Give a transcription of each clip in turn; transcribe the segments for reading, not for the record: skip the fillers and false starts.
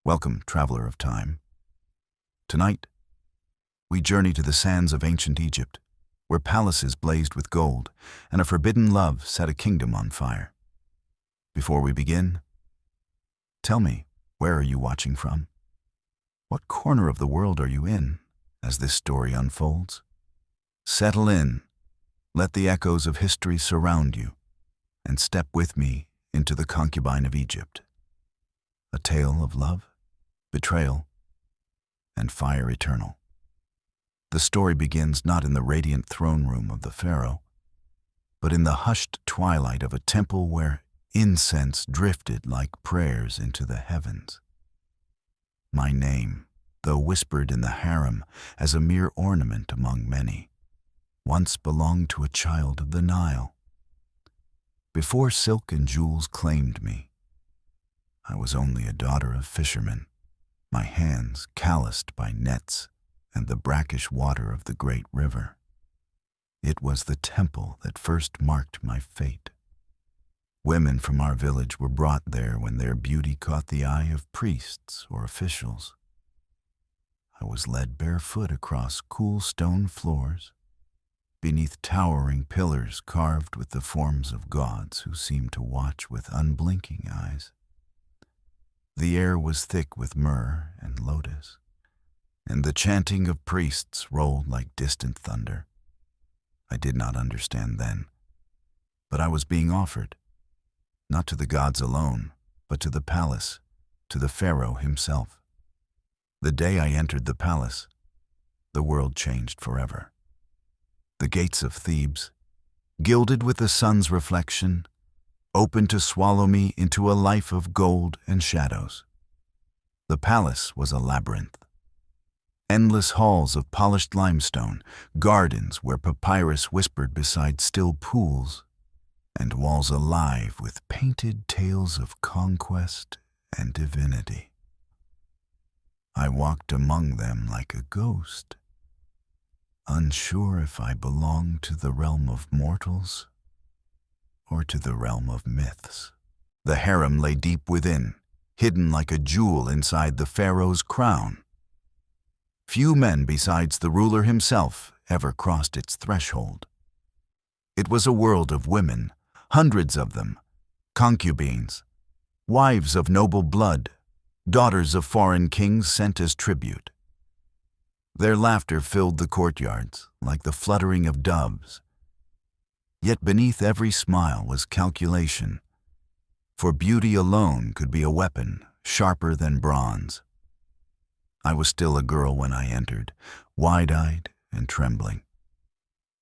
Welcome, traveler of time. Tonight, we journey to the sands of ancient Egypt, where palaces blazed with gold and a forbidden love set a kingdom on fire. Before we begin, tell me, where are you watching from? What corner of the world are you in as this story unfolds? Settle in, let the echoes of history surround you, and step with me into the concubine of Egypt. A tale of love, betrayal, and fire eternal. The story begins not in the radiant throne room of the Pharaoh, but in the hushed twilight of a temple where incense drifted like prayers into the heavens. My name, though whispered in the harem as a mere ornament among many, once belonged to a child of the Nile. Before silk and jewels claimed me, I was only a daughter of fishermen, my hands calloused by nets and the brackish water of the great river. It was the temple that first marked my fate. Women from our village were brought there when their beauty caught the eye of priests or officials. I was led barefoot across cool stone floors, beneath towering pillars carved with the forms of gods who seemed to watch with unblinking eyes. The air was thick with myrrh and lotus, and the chanting of priests rolled like distant thunder. I did not understand then, but I was being offered, not to the gods alone, but to the palace, to the Pharaoh himself. The day I entered the palace, the world changed forever. The gates of Thebes, gilded with the sun's reflection, opened to swallow me into a life of gold and shadows. The palace was a labyrinth. Endless halls of polished limestone, gardens where papyrus whispered beside still pools, and walls alive with painted tales of conquest and divinity. I walked among them like a ghost, unsure if I belonged to the realm of mortals or to the realm of myths. The harem lay deep within, hidden like a jewel inside the Pharaoh's crown. Few men besides the ruler himself ever crossed its threshold. It was a world of women, hundreds of them, concubines, wives of noble blood, daughters of foreign kings sent as tribute. Their laughter filled the courtyards like the fluttering of doves. Yet beneath every smile was calculation, for beauty alone could be a weapon sharper than bronze. I was still a girl when I entered, wide-eyed and trembling.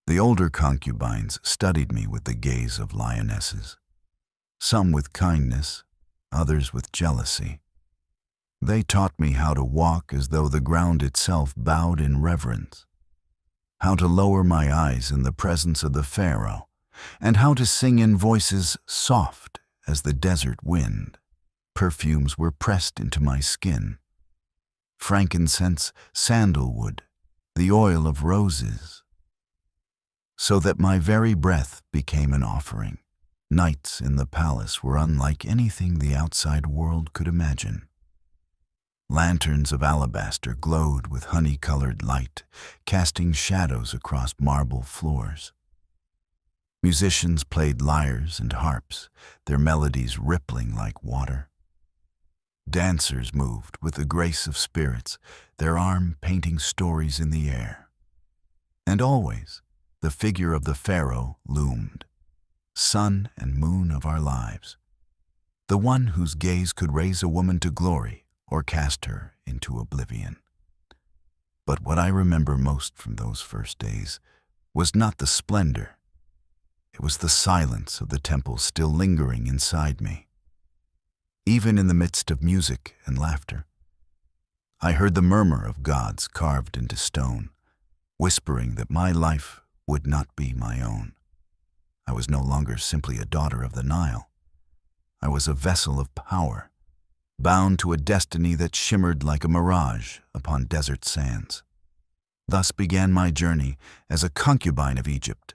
The older concubines studied me with the gaze of lionesses, some with kindness, others with jealousy. They taught me how to walk as though the ground itself bowed in reverence, how to lower my eyes in the presence of the Pharaoh, and how to sing in voices soft as the desert wind. Perfumes were pressed into my skin. Frankincense, sandalwood, the oil of roses, so that my very breath became an offering. Nights in the palace were unlike anything the outside world could imagine. Lanterns of alabaster glowed with honey-colored light, casting shadows across marble floors. Musicians played lyres and harps, their melodies rippling like water. Dancers moved with the grace of spirits, their arm painting stories in the air. And always, the figure of the Pharaoh loomed, sun and moon of our lives, the one whose gaze could raise a woman to glory or cast her into oblivion. But what I remember most from those first days was not the splendor. It was the silence of the temple still lingering inside me. Even in the midst of music and laughter, I heard the murmur of gods carved into stone, whispering that my life would not be my own. I was no longer simply a daughter of the Nile. I was a vessel of power, bound to a destiny that shimmered like a mirage upon desert sands. Thus began my journey as a concubine of Egypt,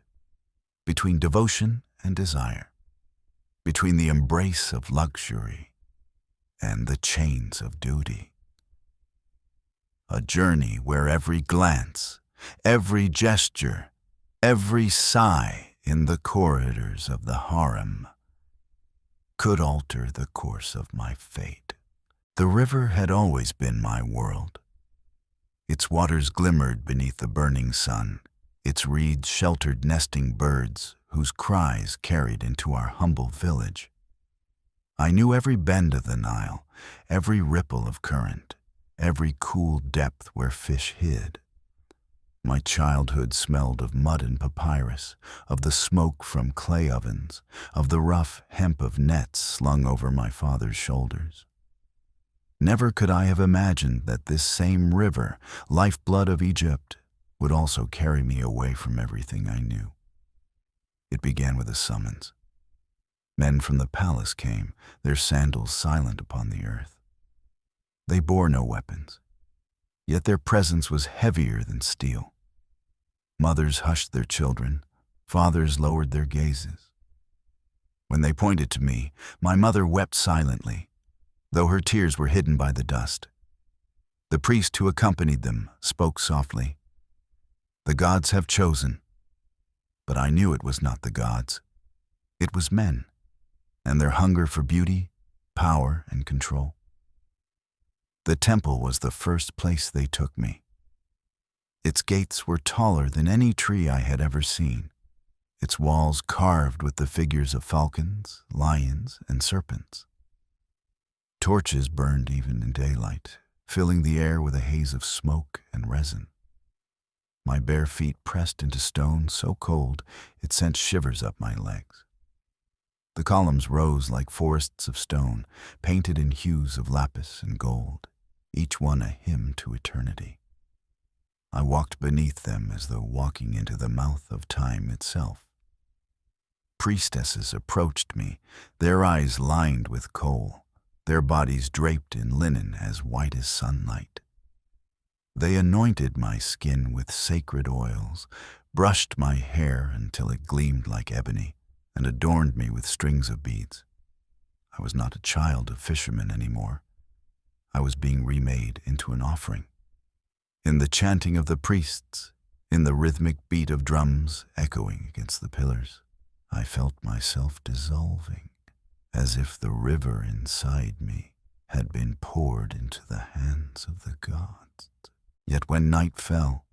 between devotion and desire, between the embrace of luxury and the chains of duty. A journey where every glance, every gesture, every sigh in the corridors of the harem could alter the course of my fate. The river had always been my world. Its waters glimmered beneath the burning sun. Its reeds sheltered nesting birds whose cries carried into our humble village. I knew every bend of the Nile, every ripple of current, every cool depth where fish hid. My childhood smelled of mud and papyrus, of the smoke from clay ovens, of the rough hemp of nets slung over my father's shoulders. Never could I have imagined that this same river, lifeblood of Egypt, would also carry me away from everything I knew. It began with a summons. Men from the palace came, their sandals silent upon the earth. They bore no weapons, yet their presence was heavier than steel. Mothers hushed their children, fathers lowered their gazes. When they pointed to me, my mother wept silently, though her tears were hidden by the dust. The priest who accompanied them spoke softly. The gods have chosen, but I knew it was not the gods. It was men, and their hunger for beauty, power, and control. The temple was the first place they took me. Its gates were taller than any tree I had ever seen, its walls carved with the figures of falcons, lions, and serpents. Torches burned even in daylight, filling the air with a haze of smoke and resin. My bare feet pressed into stone so cold it sent shivers up my legs. The columns rose like forests of stone, painted in hues of lapis and gold, each one a hymn to eternity. I walked beneath them as though walking into the mouth of time itself. Priestesses approached me, their eyes lined with kohl, their bodies draped in linen as white as sunlight. They anointed my skin with sacred oils, brushed my hair until it gleamed like ebony, and adorned me with strings of beads. I was not a child of fishermen anymore. I was being remade into an offering. In the chanting of the priests, in the rhythmic beat of drums echoing against the pillars, I felt myself dissolving, as if the river inside me had been poured into the hands of the gods. Yet when night fell,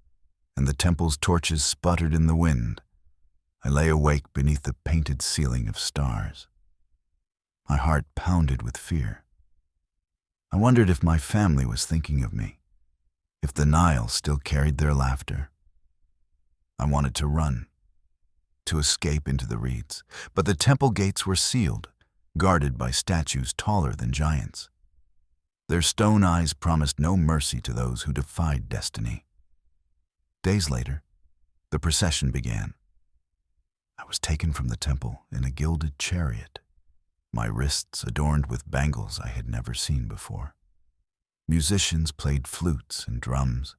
and the temple's torches sputtered in the wind, I lay awake beneath the painted ceiling of stars. My heart pounded with fear. I wondered if my family was thinking of me, if the Nile still carried their laughter. I wanted to run, to escape into the reeds, but the temple gates were sealed, guarded by statues taller than giants. Their stone eyes promised no mercy to those who defied destiny. Days later, the procession began. I was taken from the temple in a gilded chariot, my wrists adorned with bangles I had never seen before. Musicians played flutes and drums,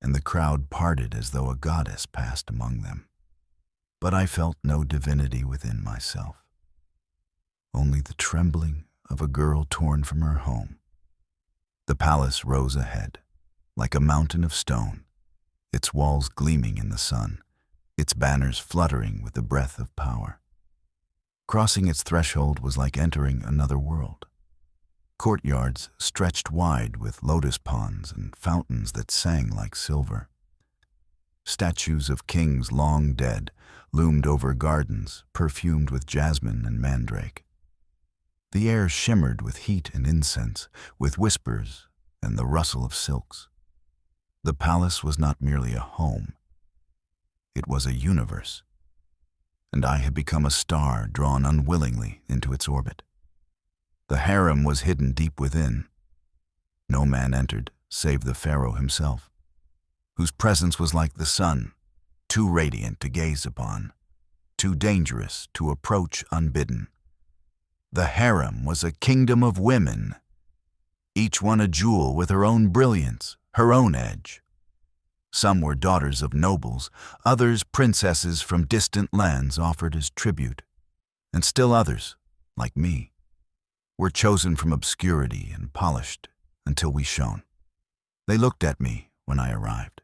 and the crowd parted as though a goddess passed among them. But I felt no divinity within myself, only the trembling of a girl torn from her home. The palace rose ahead, like a mountain of stone, its walls gleaming in the sun, its banners fluttering with the breath of power. Crossing its threshold was like entering another world. Courtyards stretched wide with lotus ponds and fountains that sang like silver. Statues of kings long dead loomed over gardens perfumed with jasmine and mandrake. The air shimmered with heat and incense, with whispers and the rustle of silks. The palace was not merely a home. It was a universe, and I had become a star drawn unwillingly into its orbit. The harem was hidden deep within. No man entered save the Pharaoh himself, whose presence was like the sun, too radiant to gaze upon, too dangerous to approach unbidden. The harem was a kingdom of women, each one a jewel with her own brilliance, her own edge. Some were daughters of nobles, others princesses from distant lands offered as tribute, and still others, like me, were chosen from obscurity and polished until we shone. They looked at me when I arrived,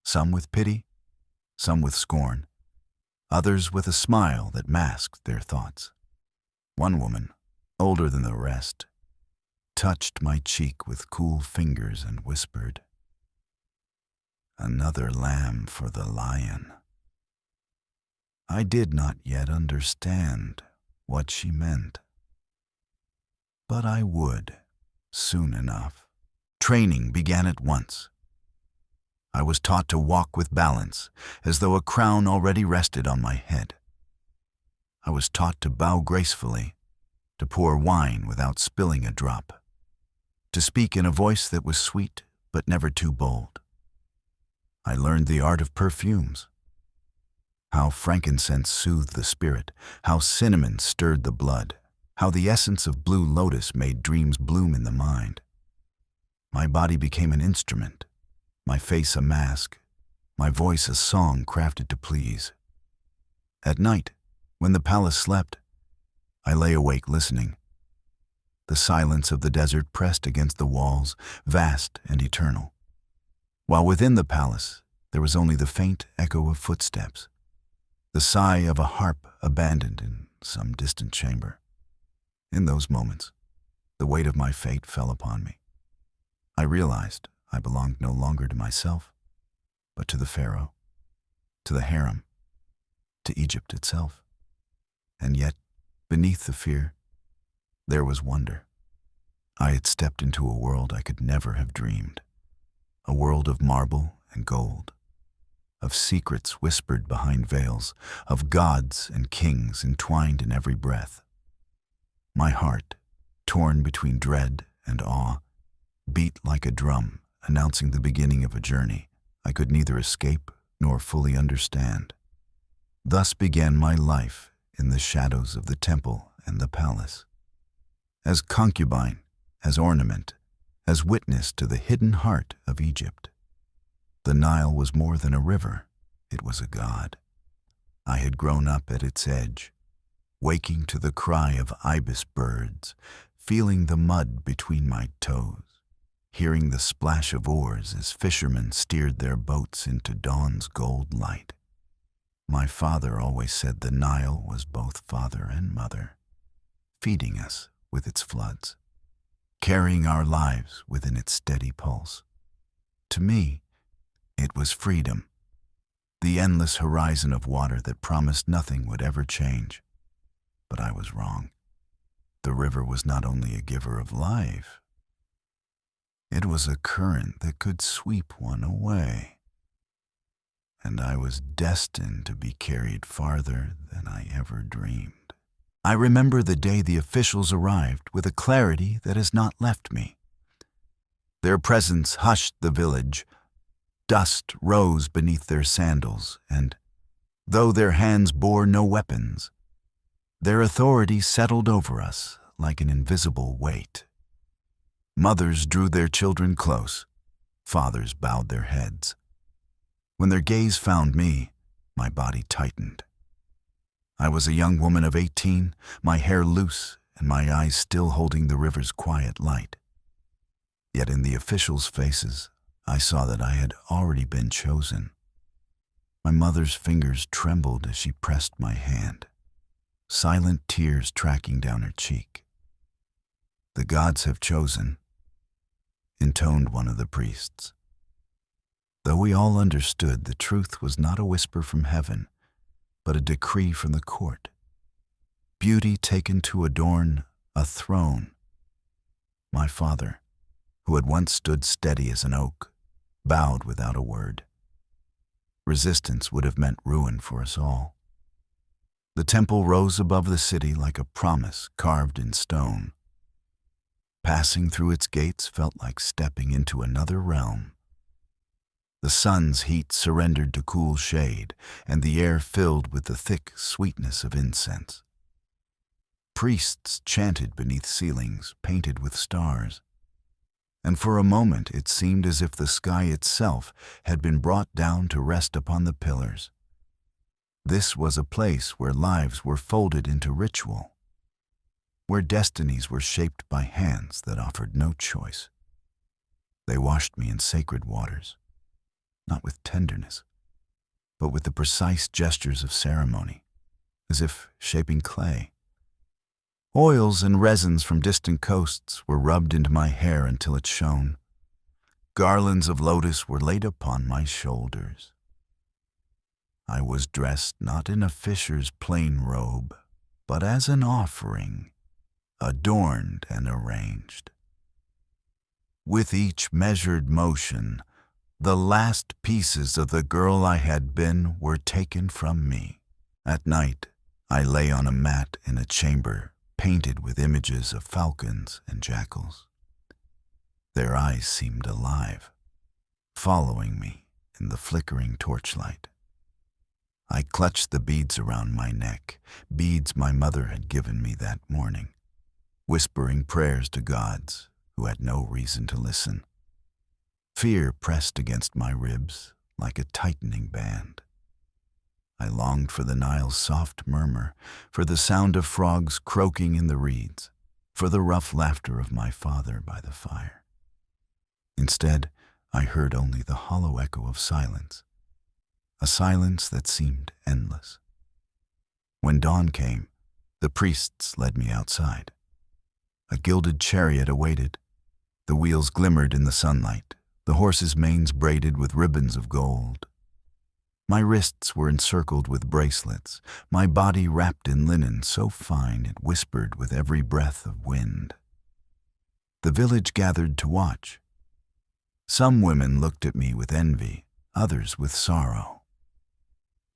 some with pity, some with scorn, others with a smile that masked their thoughts. One woman, older than the rest, touched my cheek with cool fingers and whispered, "Another lamb for the lion." I did not yet understand what she meant, but I would soon enough. Training began at once. I was taught to walk with balance, as though a crown already rested on my head. I was taught to bow gracefully, to pour wine without spilling a drop, to speak in a voice that was sweet but never too bold. I learned the art of perfumes, how frankincense soothed the spirit, how cinnamon stirred the blood, how the essence of blue lotus made dreams bloom in the mind. My body became an instrument, my face a mask, my voice a song crafted to please. At night, when the palace slept, I lay awake listening. The silence of the desert pressed against the walls, vast and eternal, while within the palace there was only the faint echo of footsteps, the sigh of a harp abandoned in some distant chamber. In those moments, the weight of my fate fell upon me. I realized I belonged no longer to myself, but to the Pharaoh, to the harem, to Egypt itself. And yet, beneath the fear, there was wonder. I had stepped into a world I could never have dreamed, a world of marble and gold, of secrets whispered behind veils, of gods and kings entwined in every breath. My heart, torn between dread and awe, beat like a drum, announcing the beginning of a journey I could neither escape nor fully understand. Thus began my life in the shadows of the temple and the palace, as concubine, as ornament, as witness to the hidden heart of Egypt. The Nile was more than a river, it was a god. I had grown up at its edge, waking to the cry of ibis birds, feeling the mud between my toes, hearing the splash of oars as fishermen steered their boats into dawn's gold light. My father always said the Nile was both father and mother, feeding us with its floods, carrying our lives within its steady pulse. To me, it was freedom, the endless horizon of water that promised nothing would ever change. But I was wrong. The river was not only a giver of life, it was a current that could sweep one away. And I was destined to be carried farther than I ever dreamed. I remember the day the officials arrived with a clarity that has not left me. Their presence hushed the village. Dust rose beneath their sandals, and, though their hands bore no weapons, their authority settled over us like an invisible weight. Mothers drew their children close, fathers bowed their heads. When their gaze found me, my body tightened. I was a young woman of 18, my hair loose and my eyes still holding the river's quiet light. Yet in the officials' faces, I saw that I had already been chosen. My mother's fingers trembled as she pressed my hand, silent tears tracking down her cheek. "The gods have chosen," intoned one of the priests. Though we all understood the truth was not a whisper from heaven, but a decree from the court. Beauty taken to adorn a throne. My father, who had once stood steady as an oak, bowed without a word. Resistance would have meant ruin for us all. The temple rose above the city like a promise carved in stone. Passing through its gates felt like stepping into another realm. The sun's heat surrendered to cool shade, and the air filled with the thick sweetness of incense. Priests chanted beneath ceilings painted with stars, and for a moment it seemed as if the sky itself had been brought down to rest upon the pillars. This was a place where lives were folded into ritual, where destinies were shaped by hands that offered no choice. They washed me in sacred waters, not with tenderness, but with the precise gestures of ceremony, as if shaping clay. Oils and resins from distant coasts were rubbed into my hair until it shone. Garlands of lotus were laid upon my shoulders. I was dressed not in a fisher's plain robe, but as an offering, adorned and arranged. With each measured motion, the last pieces of the girl I had been were taken from me. At night, I lay on a mat in a chamber painted with images of falcons and jackals. Their eyes seemed alive, following me in the flickering torchlight. I clutched the beads around my neck, beads my mother had given me that morning, whispering prayers to gods who had no reason to listen. Fear pressed against my ribs like a tightening band. I longed for the Nile's soft murmur, for the sound of frogs croaking in the reeds, for the rough laughter of my father by the fire. Instead, I heard only the hollow echo of silence, a silence that seemed endless. When dawn came, the priests led me outside. A gilded chariot awaited. The wheels glimmered in the sunlight, the horses' manes braided with ribbons of gold. My wrists were encircled with bracelets, my body wrapped in linen so fine it whispered with every breath of wind. The village gathered to watch. Some women looked at me with envy, others with sorrow.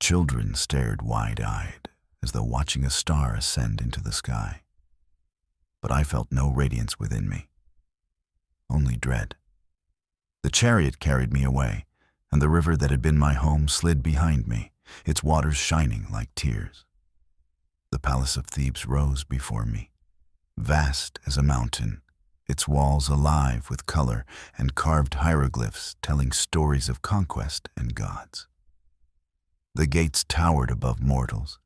Children stared wide-eyed, as though watching a star ascend into the sky. But I felt no radiance within me, only dread. The chariot carried me away, and the river that had been my home slid behind me, its waters shining like tears. The palace of Thebes rose before me, vast as a mountain, its walls alive with color and carved hieroglyphs telling stories of conquest and gods. The gates towered above mortals,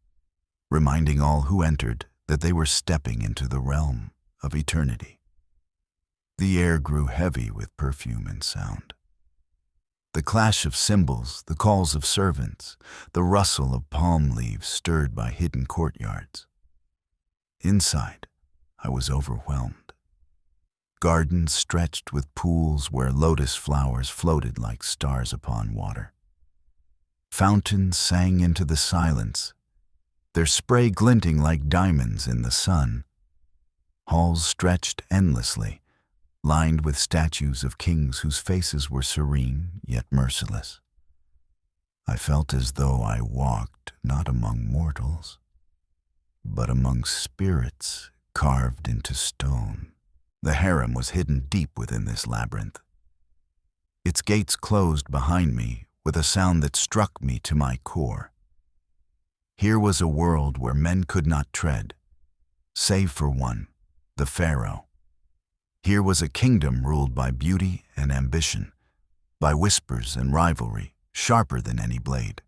reminding all who entered that they were stepping into the realm of eternity. The air grew heavy with perfume and sound. The clash of cymbals, the calls of servants, the rustle of palm leaves stirred by hidden courtyards. Inside, I was overwhelmed. Gardens stretched with pools where lotus flowers floated like stars upon water. Fountains sang into the silence, their spray glinting like diamonds in the sun. Halls stretched endlessly, lined with statues of kings whose faces were serene yet merciless. I felt as though I walked not among mortals, but among spirits carved into stone. The harem was hidden deep within this labyrinth. Its gates closed behind me with a sound that struck me to my core. Here was a world where men could not tread, save for one, the Pharaoh. Here was a kingdom ruled by beauty and ambition, by whispers and rivalry, sharper than any blade.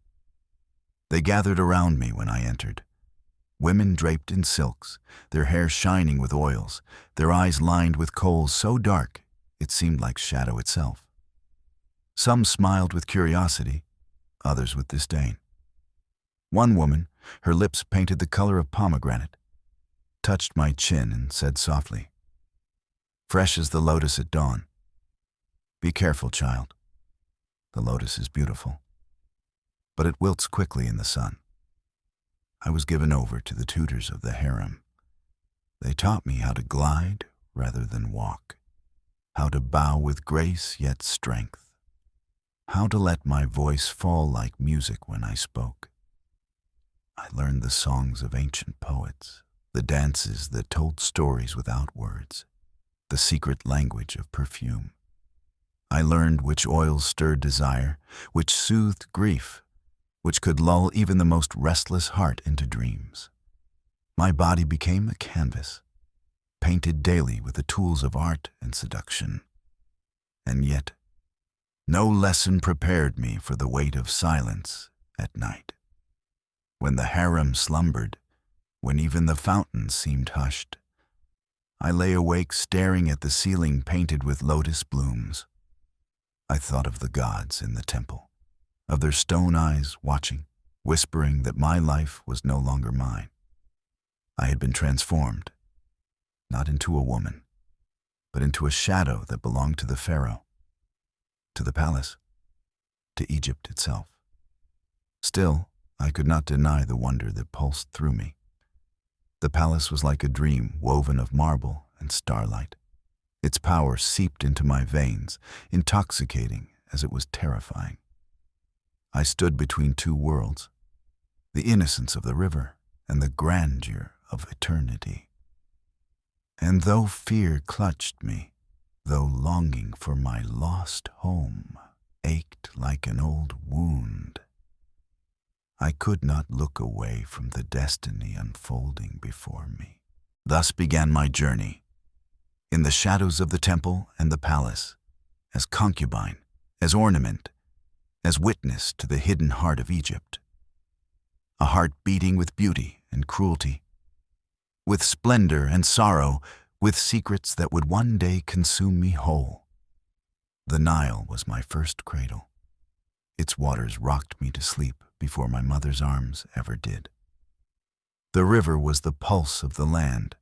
They gathered around me when I entered. Women draped in silks, their hair shining with oils, their eyes lined with coals so dark it seemed like shadow itself. Some smiled with curiosity, others with disdain. One woman, her lips painted the color of pomegranate, touched my chin and said softly, "Fresh as the lotus at dawn. Be careful, child. The lotus is beautiful, but it wilts quickly in the sun." I was given over to the tutors of the harem. They taught me how to glide rather than walk, how to bow with grace yet strength, how to let my voice fall like music when I spoke. I learned the songs of ancient poets, the dances that told stories without words, the secret language of perfume. I learned which oils stirred desire, which soothed grief, which could lull even the most restless heart into dreams. My body became a canvas, painted daily with the tools of art and seduction. And yet, no lesson prepared me for the weight of silence at night. When the harem slumbered, when even the fountains seemed hushed, I lay awake staring at the ceiling painted with lotus blooms. I thought of the gods in the temple, of their stone eyes watching, whispering that my life was no longer mine. I had been transformed, not into a woman, but into a shadow that belonged to the Pharaoh, to the palace, to Egypt itself. Still, I could not deny the wonder that pulsed through me. The palace was like a dream woven of marble and starlight. Its power seeped into my veins, intoxicating as it was terrifying. I stood between two worlds, the innocence of the river and the grandeur of eternity. And though fear clutched me, though longing for my lost home ached like an old wound, I could not look away from the destiny unfolding before me. Thus began my journey, in the shadows of the temple and the palace, as concubine, as ornament, as witness to the hidden heart of Egypt. A heart beating with beauty and cruelty, with splendor and sorrow, with secrets that would one day consume me whole. The Nile was my first cradle. Its waters rocked me to sleep before my mother's arms ever did. The river was the pulse of the land,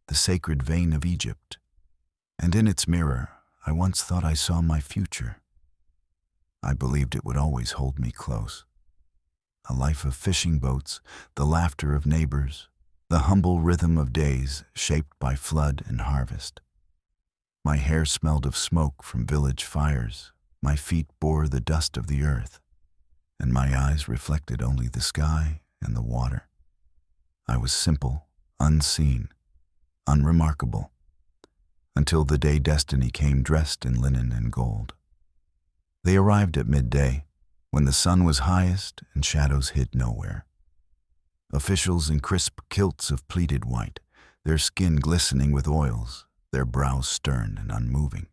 the sacred vein of Egypt, and in its mirror I once thought I saw my future. I believed it would always hold me close. A life of fishing boats, the laughter of neighbors, the humble rhythm of days shaped by flood and harvest. My hair smelled of smoke from village fires, my feet bore the dust of the earth, and my eyes reflected only the sky and the water. I was simple, unseen, unremarkable, until the day destiny came dressed in linen and gold. They arrived at midday, when the sun was highest and shadows hid nowhere. Officials in crisp kilts of pleated white, their skin glistening with oils, their brows stern and unmoving.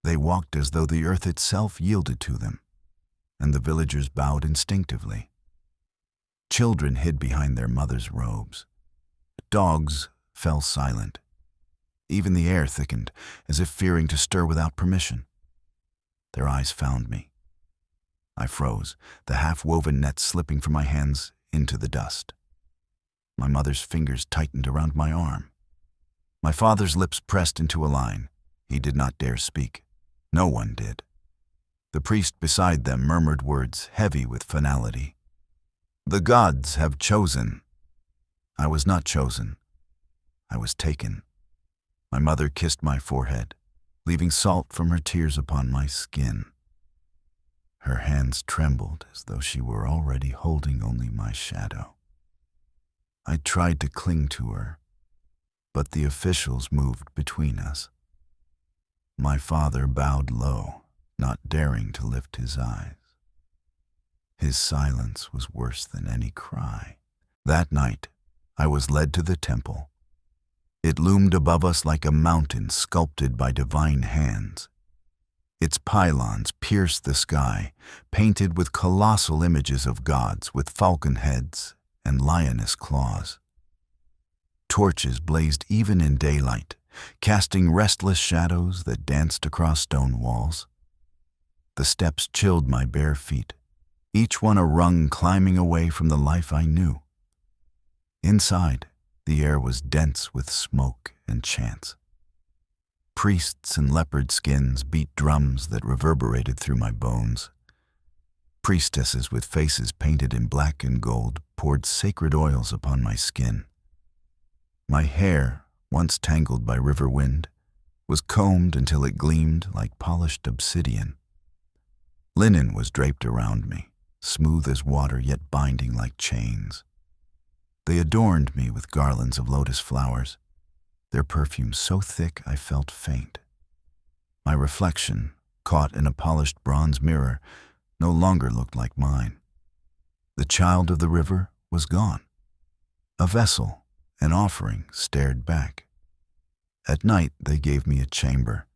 They walked as though the earth itself yielded to them, and the villagers bowed instinctively. Children hid behind their mothers' robes. Dogs fell silent. Even the air thickened, as if fearing to stir without permission. Their eyes found me. I froze, the half-woven net slipping from my hands into the dust. My mother's fingers tightened around my arm. My father's lips pressed into a line. He did not dare speak. No one did. The priest beside them murmured words heavy with finality. "The gods have chosen." I was not chosen. I was taken. My mother kissed my forehead, leaving salt from her tears upon my skin. Her hands trembled as though she were already holding only my shadow. I tried to cling to her, but the officials moved between us. My father bowed low, not daring to lift his eyes. His silence was worse than any cry. That night, I was led to the temple. It loomed above us like a mountain sculpted by divine hands. Its pylons pierced the sky, painted with colossal images of gods with falcon heads and lioness claws. Torches blazed even in daylight, casting restless shadows that danced across stone walls. The steps chilled my bare feet, each one a rung climbing away from the life I knew. Inside, the air was dense with smoke and chants. Priests in leopard skins beat drums that reverberated through my bones. Priestesses with faces painted in black and gold poured sacred oils upon my skin. My hair, once tangled by river wind, was combed until it gleamed like polished obsidian. Linen was draped around me, smooth as water yet binding like chains. They adorned me with garlands of lotus flowers, their perfume so thick I felt faint. My reflection, caught in a polished bronze mirror, no longer looked like mine. The child of the river was gone. A vessel, an offering, stared back. At night they gave me a chamber.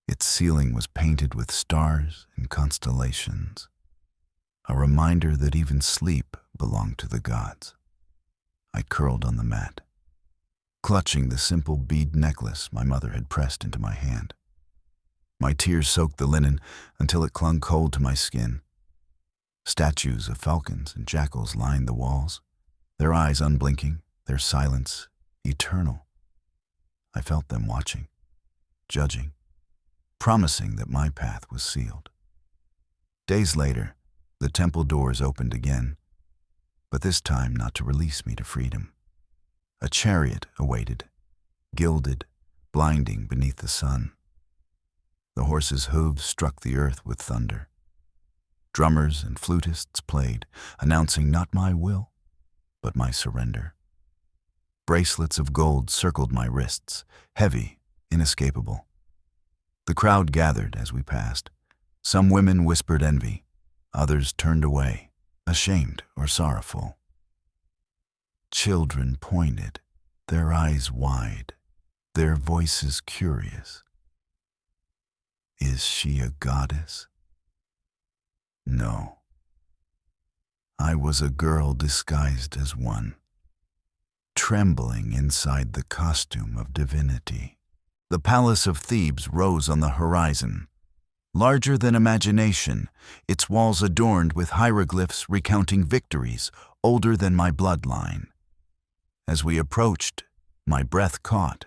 Its ceiling was painted with stars and constellations, a reminder that even sleep belonged to the gods. I curled on the mat, clutching the simple bead necklace my mother had pressed into my hand. My tears soaked the linen until it clung cold to my skin. Statues of falcons and jackals lined the walls, their eyes unblinking, their silence eternal. I felt them watching, judging, promising that my path was sealed. Days later, the temple doors opened again, but this time not to release me to freedom. A chariot awaited, gilded, blinding beneath the sun. The horse's hooves struck the earth with thunder. Drummers and flutists played, announcing not my will, but my surrender. Bracelets of gold circled my wrists, heavy, inescapable. The crowd gathered as we passed. Some women whispered envy, others turned away, ashamed or sorrowful. Children pointed, their eyes wide, their voices curious. Is she a goddess? No. I was a girl disguised as one, trembling inside the costume of divinity. The palace of Thebes rose on the horizon. Larger than imagination, its walls adorned with hieroglyphs recounting victories older than my bloodline. As we approached, my breath caught.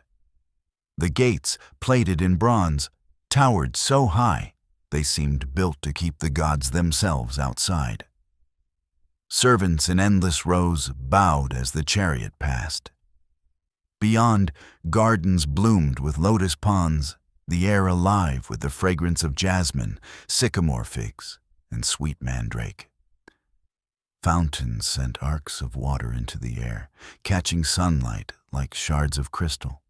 The gates, plated in bronze, towered so high they seemed built to keep the gods themselves outside. Servants in endless rows bowed as the chariot passed. Beyond, gardens bloomed with lotus ponds, the air alive with the fragrance of jasmine, sycamore figs, and sweet mandrake. Fountains sent arcs of water into the air, catching sunlight like shards of crystal.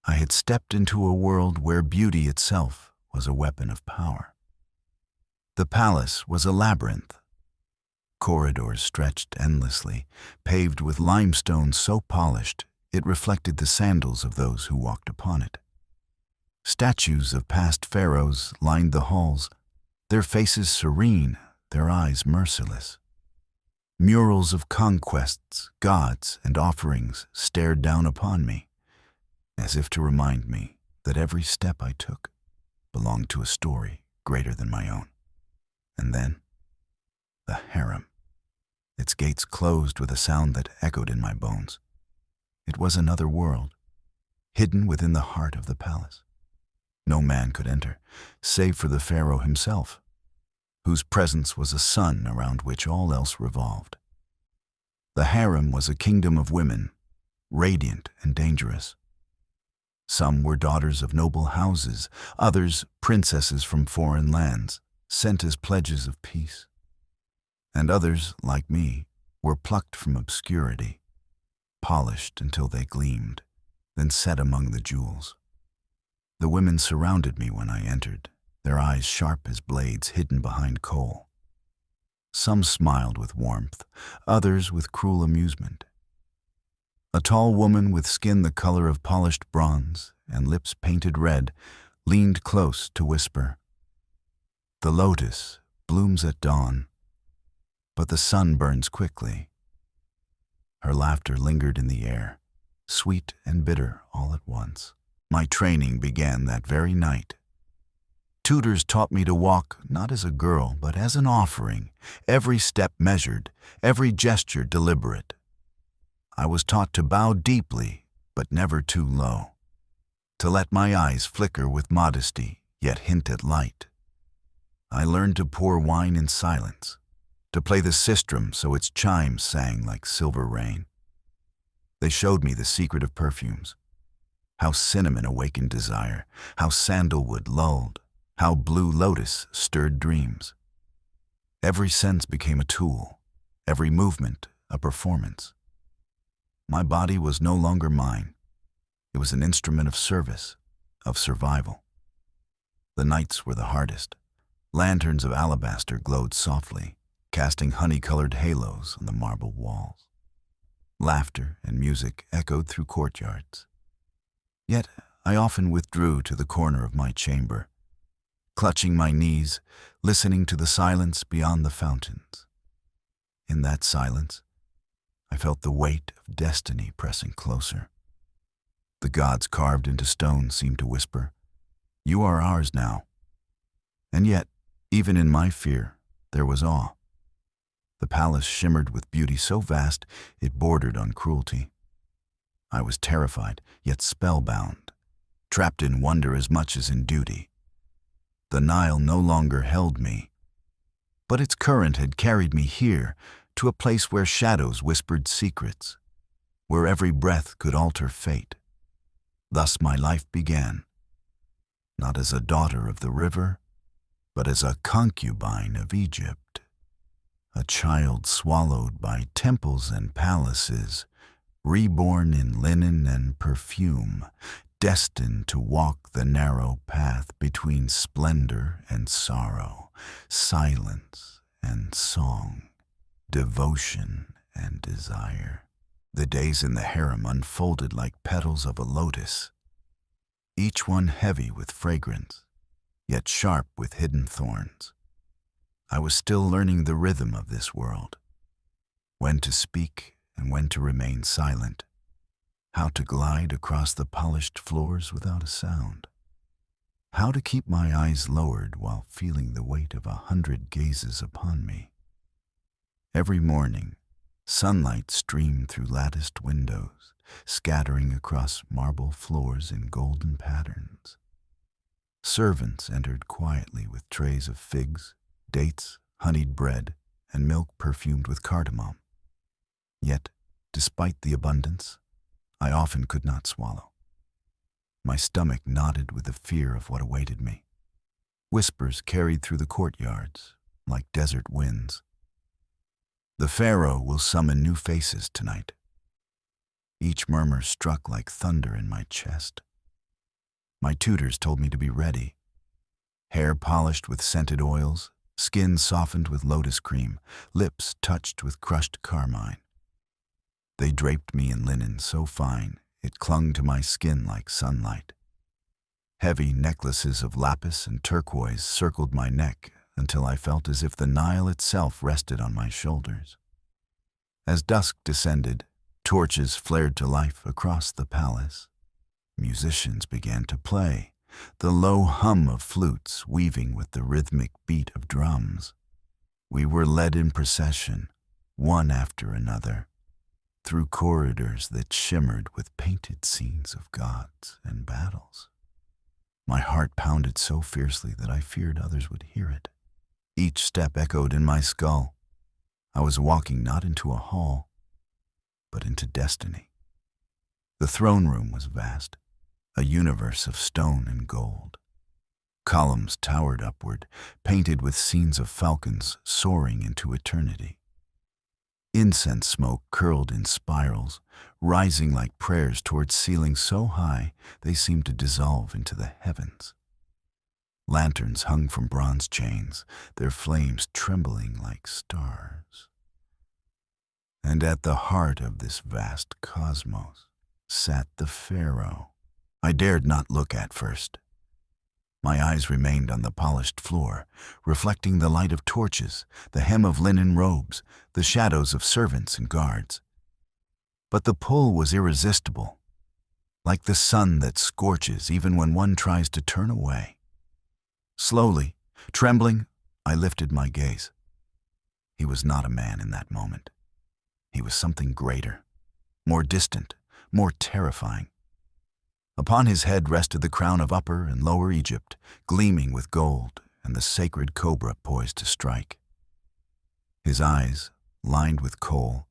I had stepped into a world where beauty itself was a weapon of power. The palace was a labyrinth. Corridors stretched endlessly, paved with limestone so polished it reflected the sandals of those who walked upon it. Statues of past pharaohs lined the halls, their faces serene, their eyes merciless. Murals of conquests, gods, and offerings stared down upon me, as if to remind me that every step I took belonged to a story greater than my own. And then, the harem. Its gates closed with a sound that echoed in my bones. It was another world, hidden within the heart of the palace. No man could enter, save for the Pharaoh himself, whose presence was a sun around which all else revolved. The harem was a kingdom of women, radiant and dangerous. Some were daughters of noble houses, others princesses from foreign lands, sent as pledges of peace. And others, like me, were plucked from obscurity, polished until they gleamed, then set among the jewels. The women surrounded me when I entered, their eyes sharp as blades hidden behind coal. Some smiled with warmth, others with cruel amusement. A tall woman with skin the color of polished bronze and lips painted red leaned close to whisper, "The lotus blooms at dawn, but the sun burns quickly." Her laughter lingered in the air, sweet and bitter all at once. My training began that very night. Tutors taught me to walk not as a girl, but as an offering, every step measured, every gesture deliberate. I was taught to bow deeply, but never too low, to let my eyes flicker with modesty, yet hint at light. I learned to pour wine in silence, to play the sistrum so its chimes sang like silver rain. They showed me the secret of perfumes, how cinnamon awakened desire, how sandalwood lulled, how blue lotus stirred dreams. Every sense became a tool, every movement a performance. My body was no longer mine. It was an instrument of service, of survival. The nights were the hardest. Lanterns of alabaster glowed softly, casting honey-colored halos on the marble walls. Laughter and music echoed through courtyards. Yet I often withdrew to the corner of my chamber, clutching my knees, listening to the silence beyond the fountains. In that silence, I felt the weight of destiny pressing closer. The gods carved into stone seemed to whisper, "You are ours now." And yet, even in my fear, there was awe. The palace shimmered with beauty so vast it bordered on cruelty. I was terrified, yet spellbound, trapped in wonder as much as in duty. The Nile no longer held me, but its current had carried me here to a place where shadows whispered secrets, where every breath could alter fate. Thus my life began, not as a daughter of the river, but as a concubine of Egypt, a child swallowed by temples and palaces, reborn in linen and perfume, destined to walk the narrow path between splendor and sorrow, silence and song, devotion and desire. The days in the harem unfolded like petals of a lotus, each one heavy with fragrance, yet sharp with hidden thorns. I was still learning the rhythm of this world, when to speak and when to remain silent, how to glide across the polished floors without a sound, how to keep my eyes lowered while feeling the weight of 100 gazes upon me. Every morning, sunlight streamed through latticed windows, scattering across marble floors in golden patterns. Servants entered quietly with trays of figs, dates, honeyed bread, and milk perfumed with cardamom. Yet, despite the abundance, I often could not swallow. My stomach knotted with the fear of what awaited me. Whispers carried through the courtyards, like desert winds. The Pharaoh will summon new faces tonight. Each murmur struck like thunder in my chest. My tutors told me to be ready. Hair polished with scented oils, skin softened with lotus cream, lips touched with crushed carmine. They draped me in linen so fine it clung to my skin like sunlight. Heavy necklaces of lapis and turquoise circled my neck until I felt as if the Nile itself rested on my shoulders. As dusk descended, torches flared to life across the palace. Musicians began to play, the low hum of flutes weaving with the rhythmic beat of drums. We were led in procession, one after another, through corridors that shimmered with painted scenes of gods and battles. My heart pounded so fiercely that I feared others would hear it. Each step echoed in my skull. I was walking not into a hall, but into destiny. The throne room was vast, a universe of stone and gold. Columns towered upward, painted with scenes of falcons soaring into eternity. Incense smoke curled in spirals, rising like prayers towards ceilings so high they seemed to dissolve into the heavens. Lanterns hung from bronze chains, their flames trembling like stars. And at the heart of this vast cosmos sat the Pharaoh. I dared not look at first. My eyes remained on the polished floor, reflecting the light of torches, the hem of linen robes, the shadows of servants and guards. But the pull was irresistible, like the sun that scorches even when one tries to turn away. Slowly, trembling, I lifted my gaze. He was not a man in that moment. He was something greater, more distant, more terrifying. Upon his head rested the crown of Upper and Lower Egypt, gleaming with gold, and the sacred cobra poised to strike. His eyes, lined with kohl,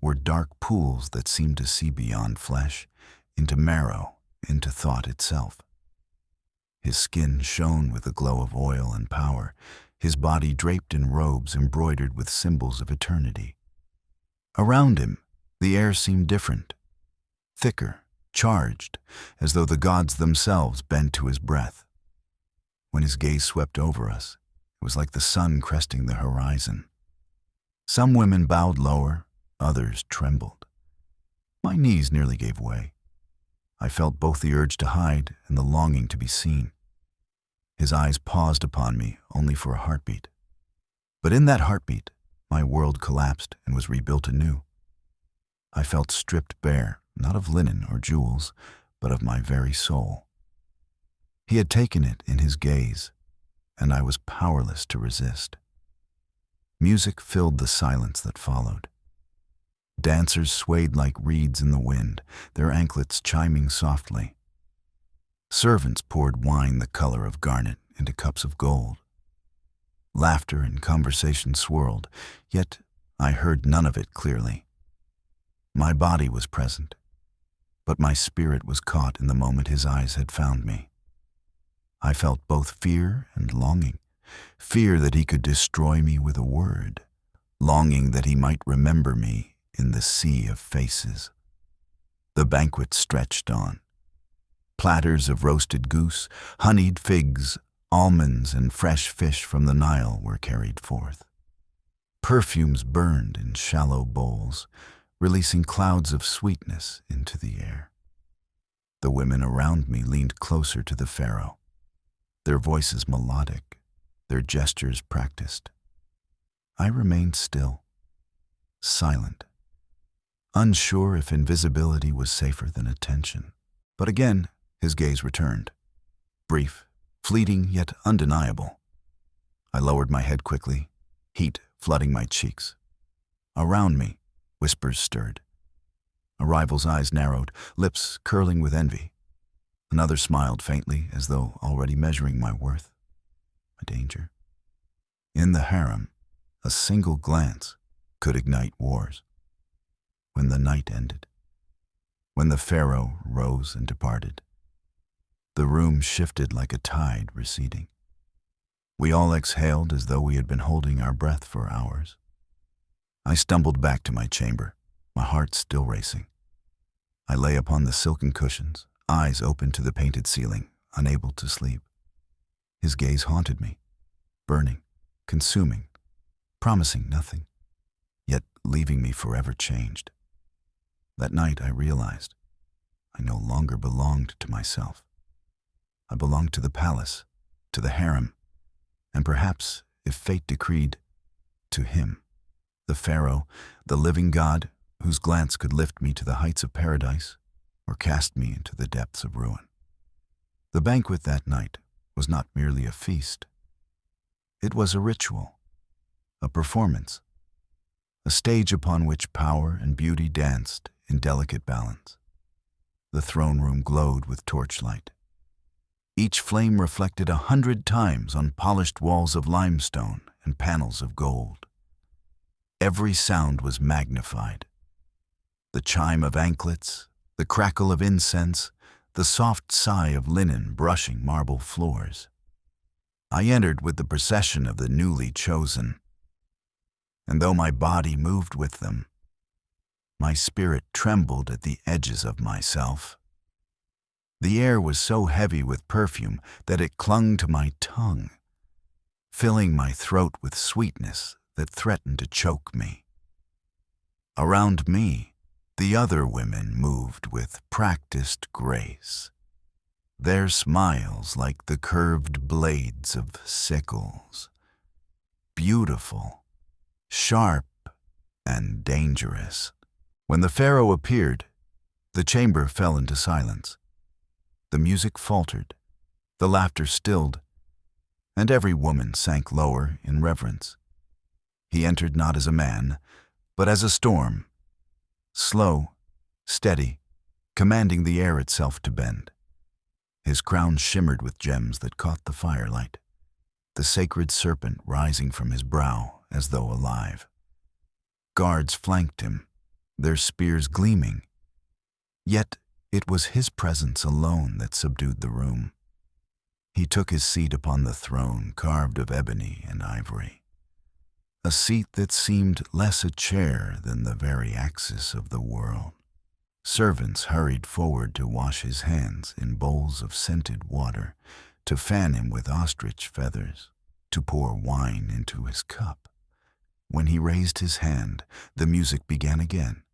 were dark pools that seemed to see beyond flesh, into marrow, into thought itself. His skin shone with the glow of oil and power, his body draped in robes embroidered with symbols of eternity. Around him, the air seemed different, thicker, charged, as though the gods themselves bent to his breath. When his gaze swept over us, it was like the sun cresting the horizon. Some women bowed lower, others trembled. My knees nearly gave way. I felt both the urge to hide and the longing to be seen. His eyes paused upon me only for a heartbeat. But in that heartbeat, my world collapsed and was rebuilt anew. I felt stripped bare, not of linen or jewels, but of my very soul. He had taken it in his gaze, and I was powerless to resist. Music filled the silence that followed. Dancers swayed like reeds in the wind, their anklets chiming softly. Servants poured wine the color of garnet into cups of gold. Laughter and conversation swirled, yet I heard none of it clearly. My body was present, but my spirit was caught in the moment his eyes had found me. I felt both fear and longing, fear that he could destroy me with a word, longing that he might remember me in the sea of faces. The banquet stretched on. Platters of roasted goose, honeyed figs, almonds, and fresh fish from the Nile were carried forth. Perfumes burned in shallow bowls, releasing clouds of sweetness into the air. The women around me leaned closer to the Pharaoh, their voices melodic, their gestures practiced. I remained still, silent, unsure if invisibility was safer than attention. But again, his gaze returned. Brief, fleeting, yet undeniable. I lowered my head quickly, heat flooding my cheeks. Around me, whispers stirred. A rival's eyes narrowed, lips curling with envy. Another smiled faintly, as though already measuring my worth, my danger. In the harem, a single glance could ignite wars. When the night ended, when the Pharaoh rose and departed, the room shifted like a tide receding. We all exhaled as though we had been holding our breath for hours. I stumbled back to my chamber, my heart still racing. I lay upon the silken cushions, eyes open to the painted ceiling, unable to sleep. His gaze haunted me, burning, consuming, promising nothing, yet leaving me forever changed. That night I realized I no longer belonged to myself. I belonged to the palace, to the harem, and perhaps, if fate decreed, to him, the Pharaoh, the living god whose glance could lift me to the heights of paradise or cast me into the depths of ruin. The banquet that night was not merely a feast. It was a ritual, a performance, a stage upon which power and beauty danced in delicate balance. The throne room glowed with torchlight. Each flame reflected 100 times on polished walls of limestone and panels of gold. Every sound was magnified. The chime of anklets, the crackle of incense, the soft sigh of linen brushing marble floors. I entered with the procession of the newly chosen, and though my body moved with them, my spirit trembled at the edges of myself. The air was so heavy with perfume that it clung to my tongue, filling my throat with sweetness that threatened to choke me. Around me, the other women moved with practiced grace, their smiles like the curved blades of sickles, beautiful, sharp, and dangerous. When the Pharaoh appeared, the chamber fell into silence. The music faltered, the laughter stilled, and every woman sank lower in reverence. He entered not as a man, but as a storm, slow, steady, commanding the air itself to bend. His crown shimmered with gems that caught the firelight, the sacred serpent rising from his brow as though alive. Guards flanked him, their spears gleaming, yet it was his presence alone that subdued the room. He took his seat upon the throne carved of ebony and ivory, a seat that seemed less a chair than the very axis of the world. Servants hurried forward to wash his hands in bowls of scented water, to fan him with ostrich feathers, to pour wine into his cup. When he raised his hand, the music began again,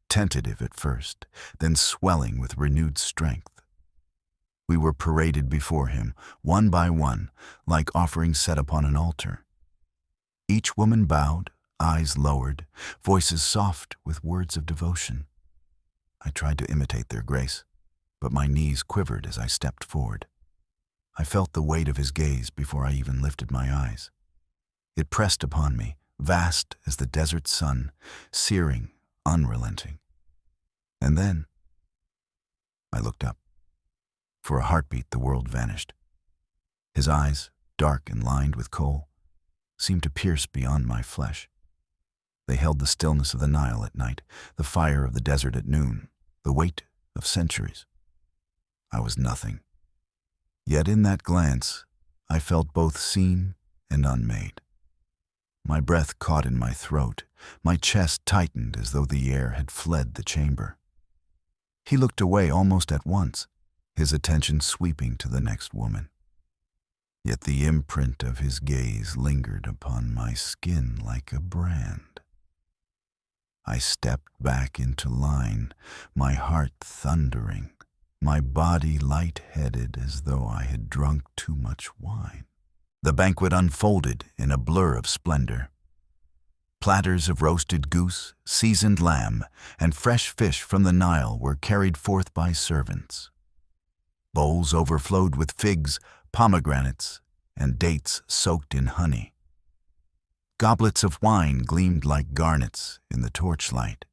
tentative at first, then swelling with renewed strength. We were paraded before him, one by one, like offerings set upon an altar. Each woman bowed, eyes lowered, voices soft with words of devotion. I tried to imitate their grace, but my knees quivered as I stepped forward. I felt the weight of his gaze before I even lifted my eyes. It pressed upon me, vast as the desert sun, searing, unrelenting. And then I looked up. For a heartbeat, the world vanished. His eyes, dark and lined with kohl, seemed to pierce beyond my flesh. They held the stillness of the Nile at night, the fire of the desert at noon, the weight of centuries. I was nothing. Yet in that glance, I felt both seen and unmade. My breath caught in my throat, my chest tightened as though the air had fled the chamber. He looked away almost at once, his attention sweeping to the next woman. Yet the imprint of his gaze lingered upon my skin like a brand. I stepped back into line, my heart thundering, my body light-headed as though I had drunk too much wine. The banquet unfolded in a blur of splendor. Platters of roasted goose, seasoned lamb, and fresh fish from the Nile were carried forth by servants. Bowls overflowed with figs, pomegranates, and dates soaked in honey. Goblets of wine gleamed like garnets in the torchlight.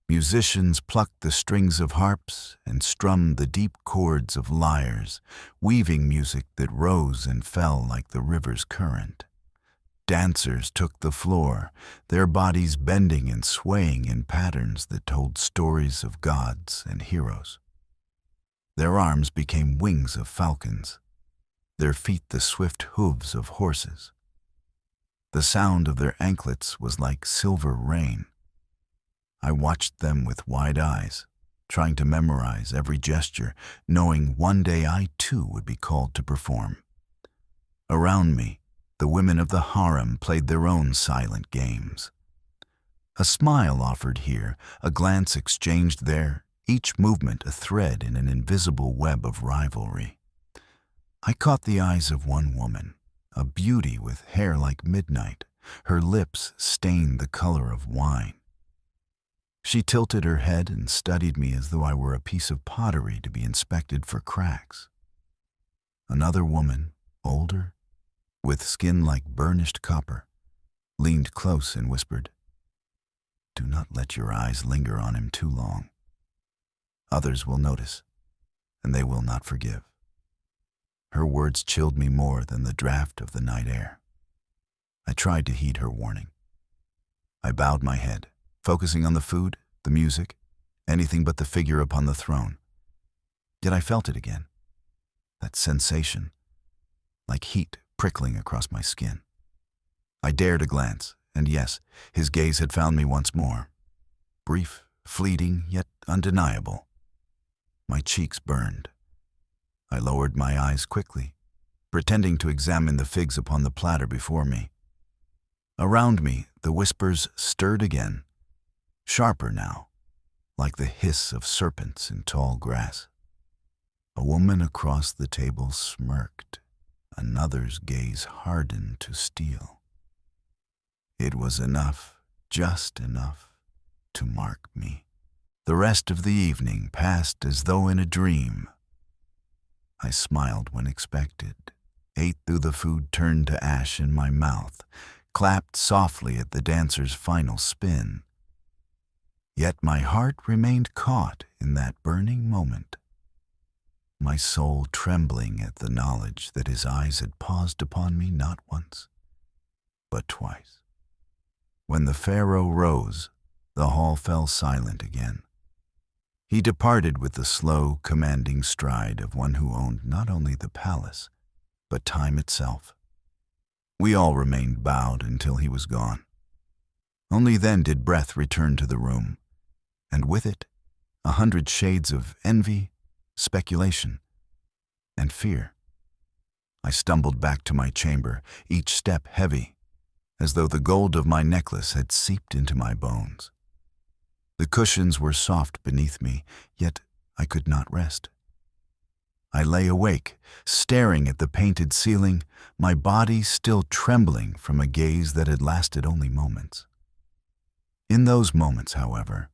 Musicians plucked the strings of harps and strummed the deep chords of lyres, weaving music that rose and fell like the river's current. Dancers took the floor, their bodies bending and swaying in patterns that told stories of gods and heroes. Their arms became wings of falcons, their feet the swift hooves of horses. The sound of their anklets was like silver rain. I watched them with wide eyes, trying to memorize every gesture, knowing one day I too would be called to perform. Around me, the women of the harem played their own silent games. A smile offered here, a glance exchanged there, each movement a thread in an invisible web of rivalry. I caught the eyes of one woman, a beauty with hair like midnight, her lips stained the color of wine. She tilted her head and studied me as though I were a piece of pottery to be inspected for cracks. Another woman, older, with skin like burnished copper, leaned close and whispered, "Do not let your eyes linger on him too long. Others will notice, and they will not forgive." Her words chilled me more than the draft of the night air. I tried to heed her warning. I bowed my head, focusing on the food, the music, anything but the figure upon the throne. Yet I felt it again, that sensation, like heat prickling across my skin. I dared a glance, and yes, his gaze had found me once more. Brief, fleeting, yet undeniable. My cheeks burned. I lowered my eyes quickly, pretending to examine the figs upon the platter before me. Around me, the whispers stirred again, sharper now, like the hiss of serpents in tall grass. A woman across the table smirked, another's gaze hardened to steel. It was enough, just enough, to mark me. The rest of the evening passed as though in a dream. I smiled when expected, ate through the food turned to ash in my mouth, clapped softly at the dancer's final spin. Yet my heart remained caught in that burning moment, my soul trembling at the knowledge that his eyes had paused upon me not once, but twice. When the Pharaoh rose, the hall fell silent again. He departed with the slow, commanding stride of one who owned not only the palace, but time itself. We all remained bowed until he was gone. Only then did breath return to the room, and with it, 100 shades of envy, speculation, and fear. I stumbled back to my chamber, each step heavy, as though the gold of my necklace had seeped into my bones. The cushions were soft beneath me, yet I could not rest. I lay awake, staring at the painted ceiling, my body still trembling from a gaze that had lasted only moments. In those moments, however,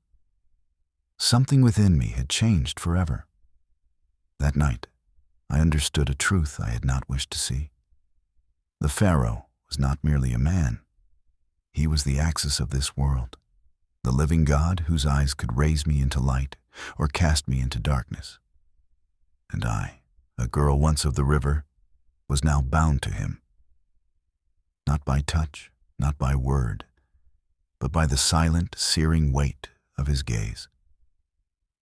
something within me had changed forever. That night, I understood a truth I had not wished to see. The Pharaoh was not merely a man. He was the axis of this world, the living God whose eyes could raise me into light or cast me into darkness. And I, a girl once of the river, was now bound to him. Not by touch, not by word, but by the silent, searing weight of his gaze.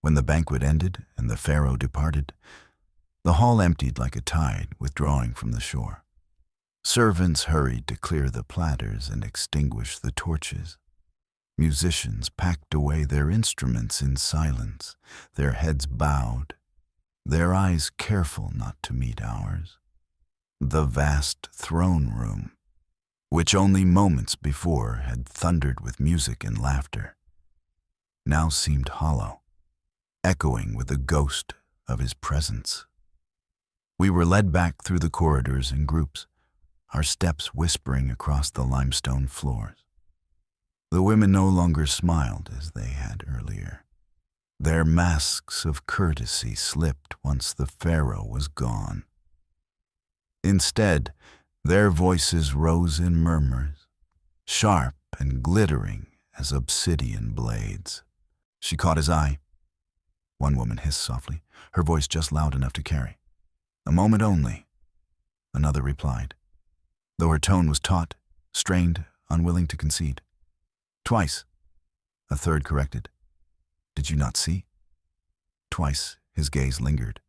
When the banquet ended and the Pharaoh departed, the hall emptied like a tide withdrawing from the shore. Servants hurried to clear the platters and extinguish the torches. Musicians packed away their instruments in silence, their heads bowed, their eyes careful not to meet ours. The vast throne room, which only moments before had thundered with music and laughter, now seemed hollow, echoing with the ghost of his presence. We were led back through the corridors in groups, our steps whispering across the limestone floors. The women no longer smiled as they had earlier. Their masks of courtesy slipped once the Pharaoh was gone. Instead, their voices rose in murmurs, sharp and glittering as obsidian blades. She caught his eye. One woman hissed softly, her voice just loud enough to carry. "A moment only," another replied, though her tone was taut, strained, unwilling to concede. "Twice," a third corrected. "Did you not see?" Twice his gaze lingered.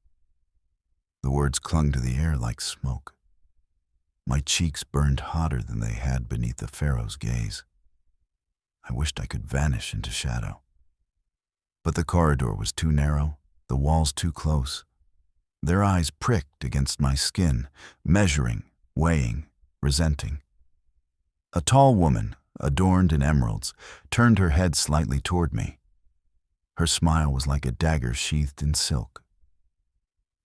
The words clung to the air like smoke. My cheeks burned hotter than they had beneath the Pharaoh's gaze. I wished I could vanish into shadow. But the corridor was too narrow, the walls too close. Their eyes pricked against my skin, measuring, weighing, resenting. A tall woman, adorned in emeralds, turned her head slightly toward me. Her smile was like a dagger sheathed in silk.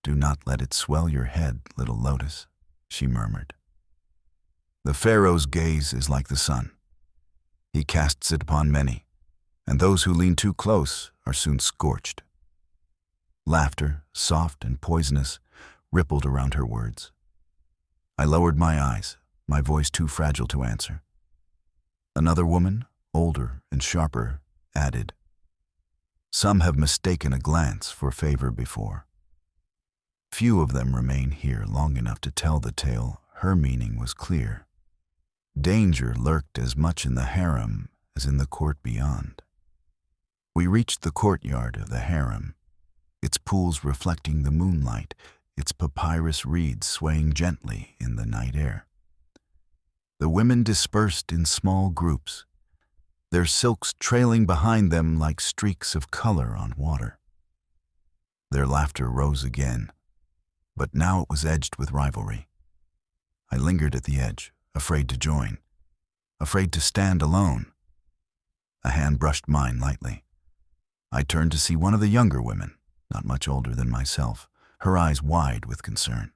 "Do not let it swell your head, little lotus," she murmured. "The Pharaoh's gaze is like the sun. He casts it upon many, and those who lean too close are soon scorched." Laughter, soft and poisonous, rippled around her words. I lowered my eyes, my voice too fragile to answer. Another woman, older and sharper, added, "Some have mistaken a glance for favor before. Few of them remain here long enough to tell the tale her meaning was clear. Danger lurked as much in the harem as in the court beyond." We reached the courtyard of the harem, its pools reflecting the moonlight, its papyrus reeds swaying gently in the night air. The women dispersed in small groups, their silks trailing behind them like streaks of color on water. Their laughter rose again, but now it was edged with rivalry. I lingered at the edge, afraid to join, afraid to stand alone. A hand brushed mine lightly. I turned to see one of the younger women, not much older than myself, her eyes wide with concern.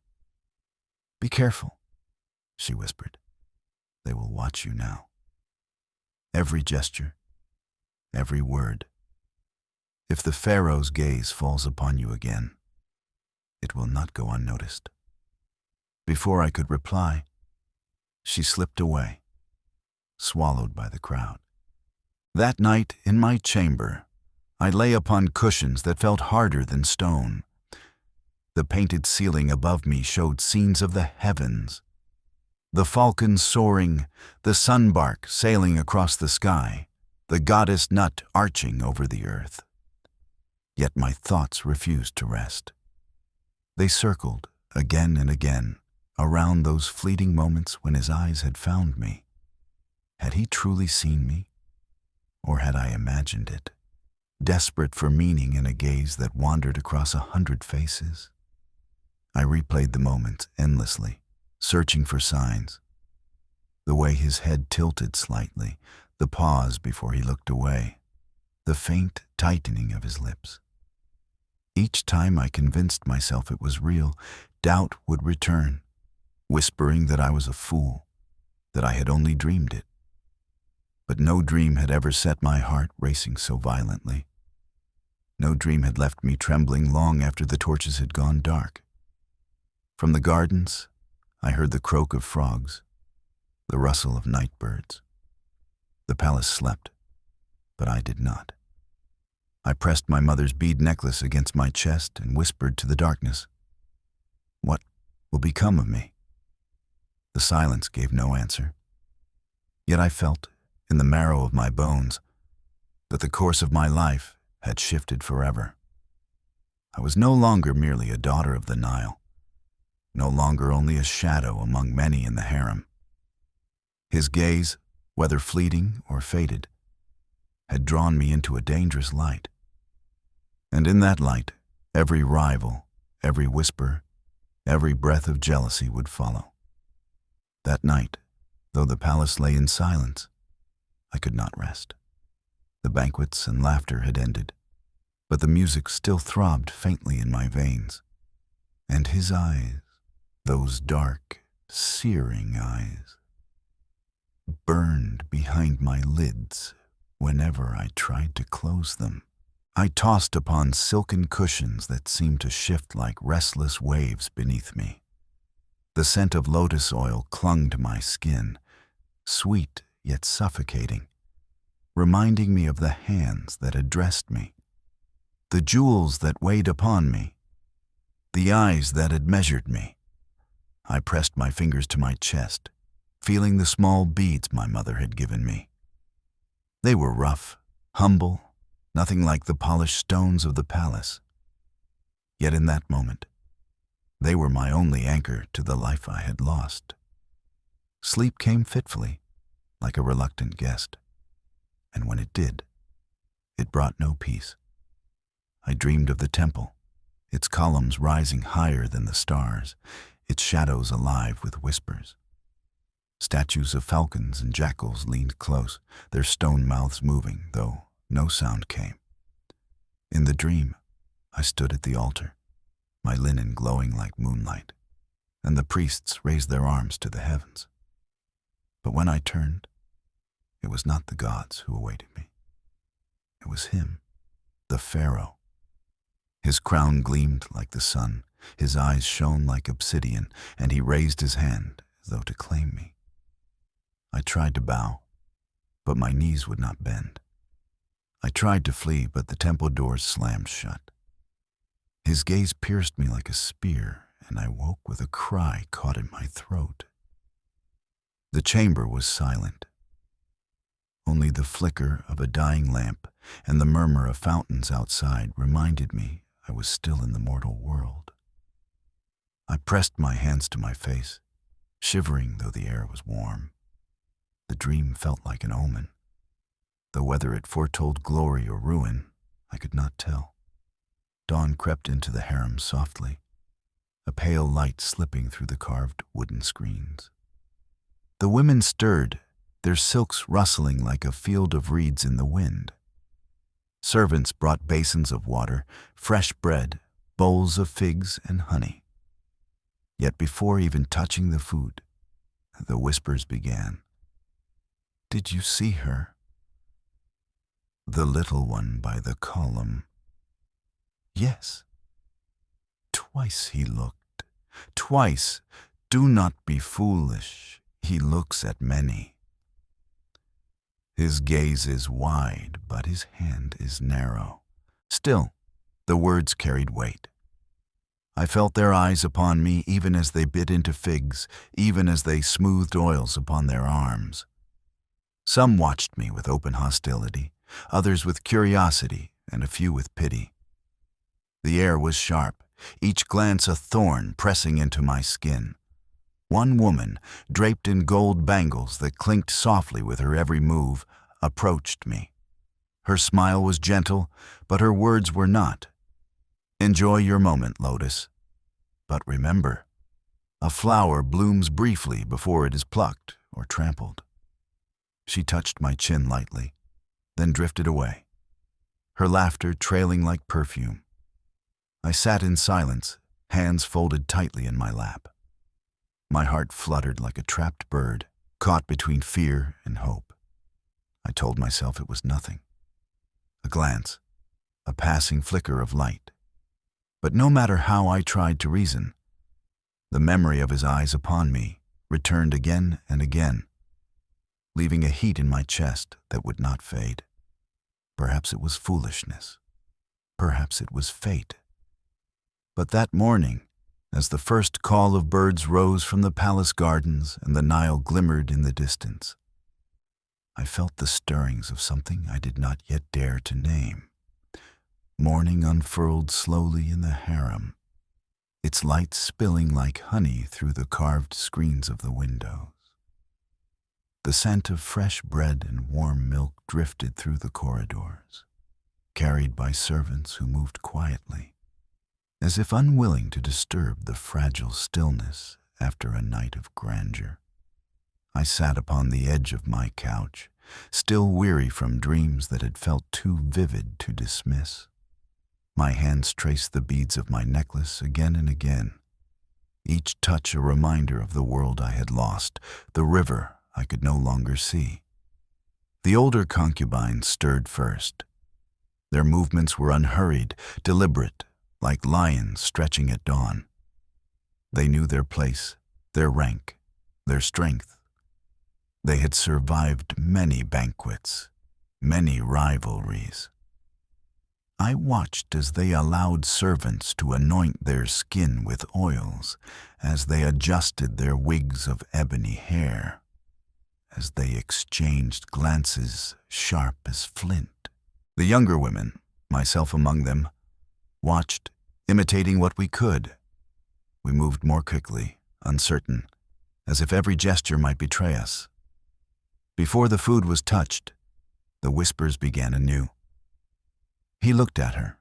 "Be careful," she whispered. "They will watch you now." Every gesture, every word. If the Pharaoh's gaze falls upon you again, it will not go unnoticed. Before I could reply, she slipped away, swallowed by the crowd. That night, in my chamber, I lay upon cushions that felt harder than stone. The painted ceiling above me showed scenes of the heavens. The falcon soaring, the sunbark sailing across the sky, the goddess nut arching over the earth. Yet my thoughts refused to rest. They circled, again and again, around those fleeting moments when his eyes had found me. Had he truly seen me? Or had I imagined it, desperate for meaning in a gaze that wandered across 100 faces? I replayed the moments endlessly, searching for signs. The way his head tilted slightly, the pause before he looked away, the faint tightening of his lips. Each time I convinced myself it was real, doubt would return, whispering that I was a fool, that I had only dreamed it. But no dream had ever set my heart racing so violently. No dream had left me trembling long after the torches had gone dark. From the gardens, I heard the croak of frogs, the rustle of night birds. The palace slept, but I did not. I pressed my mother's bead necklace against my chest and whispered to the darkness, "What will become of me?" The silence gave no answer. Yet I felt, in the marrow of my bones, that the course of my life had shifted forever. I was no longer merely a daughter of the Nile, no longer only a shadow among many in the harem. His gaze, whether fleeting or fated, had drawn me into a dangerous light. And in that light, every rival, every whisper, every breath of jealousy would follow. That night, though the palace lay in silence, I could not rest. The banquets and laughter had ended, but the music still throbbed faintly in my veins. And his eyes, those dark, searing eyes, burned behind my lids whenever I tried to close them. I tossed upon silken cushions that seemed to shift like restless waves beneath me. The scent of lotus oil clung to my skin, sweet yet suffocating, reminding me of the hands that had dressed me, the jewels that weighed upon me, the eyes that had measured me. I pressed my fingers to my chest, feeling the small beads my mother had given me. They were rough, humble, nothing like the polished stones of the palace. Yet in that moment, they were my only anchor to the life I had lost. Sleep came fitfully, like a reluctant guest, and when it did, it brought no peace. I dreamed of the temple, its columns rising higher than the stars, its shadows alive with whispers. Statues of falcons and jackals leaned close, their stone mouths moving, though no sound came. In the dream, I stood at the altar, my linen glowing like moonlight, and the priests raised their arms to the heavens. But when I turned, it was not the gods who awaited me. It was him, the Pharaoh. His crown gleamed like the sun, his eyes shone like obsidian, and he raised his hand as though to claim me. I tried to bow, but my knees would not bend. I tried to flee, but the temple doors slammed shut. His gaze pierced me like a spear, and I woke with a cry caught in my throat. The chamber was silent. Only the flicker of a dying lamp and the murmur of fountains outside reminded me I was still in the mortal world. I pressed my hands to my face, shivering though the air was warm. The dream felt like an omen, though whether it foretold glory or ruin, I could not tell. Dawn crept into the harem softly, a pale light slipping through the carved wooden screens. The women stirred, their silks rustling like a field of reeds in the wind. Servants brought basins of water, fresh bread, bowls of figs and honey. Yet before even touching the food, the whispers began. "Did you see her? The little one by the column." "Yes. Twice he looked. Twice. Do not be foolish. He looks at many. His gaze is wide, but his hand is narrow." Still, the words carried weight. I felt their eyes upon me even as they bit into figs, even as they smoothed oils upon their arms. Some watched me with open hostility, others with curiosity, and a few with pity. The air was sharp, each glance a thorn pressing into my skin. One woman, draped in gold bangles that clinked softly with her every move, approached me. Her smile was gentle, but her words were not. "Enjoy your moment, Lotus. But remember, a flower blooms briefly before it is plucked or trampled." She touched my chin lightly, then drifted away, her laughter trailing like perfume. I sat in silence, hands folded tightly in my lap. My heart fluttered like a trapped bird, caught between fear and hope. I told myself it was nothing. A glance, a passing flicker of light. But no matter how I tried to reason, the memory of his eyes upon me returned again and again, leaving a heat in my chest that would not fade. Perhaps it was foolishness. Perhaps it was fate. But that morning, as the first call of birds rose from the palace gardens and the Nile glimmered in the distance, I felt the stirrings of something I did not yet dare to name. Morning unfurled slowly in the harem, its light spilling like honey through the carved screens of the windows. The scent of fresh bread and warm milk drifted through the corridors, carried by servants who moved quietly, as if unwilling to disturb the fragile stillness after a night of grandeur. I sat upon the edge of my couch, still weary from dreams that had felt too vivid to dismiss. My hands traced the beads of my necklace again and again, each touch a reminder of the world I had lost, the river I could no longer see. The older concubines stirred first. Their movements were unhurried, deliberate, like lions stretching at dawn. They knew their place, their rank, their strength. They had survived many banquets, many rivalries. I watched as they allowed servants to anoint their skin with oils, as they adjusted their wigs of ebony hair, as they exchanged glances sharp as flint. The younger women, myself among them, watched, imitating what we could. We moved more quickly, uncertain, as if every gesture might betray us. Before the food was touched, the whispers began anew. He looked at her,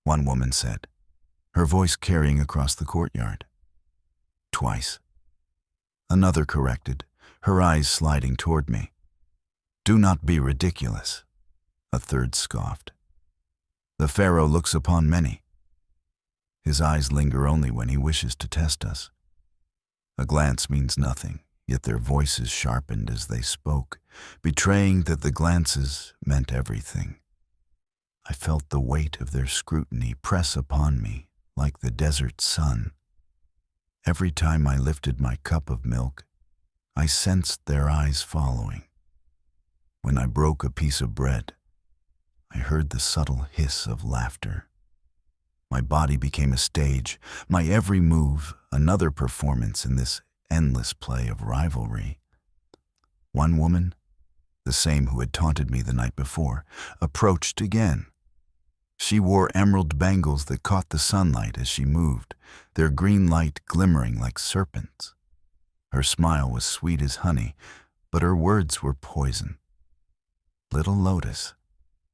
one woman said, her voice carrying across the courtyard. Twice. Another corrected, her eyes sliding toward me. Do not be ridiculous, a third scoffed. The Pharaoh looks upon many. His eyes linger only when he wishes to test us. A glance means nothing, yet their voices sharpened as they spoke, betraying that the glances meant everything. I felt the weight of their scrutiny press upon me like the desert sun. Every time I lifted my cup of milk, I sensed their eyes following. When I broke a piece of bread, I heard the subtle hiss of laughter. My body became a stage, my every move another performance in this endless play of rivalry. One woman, the same who had taunted me the night before, approached again. She wore emerald bangles that caught the sunlight as she moved, their green light glimmering like serpents. Her smile was sweet as honey, but her words were poison. "Little Lotus,"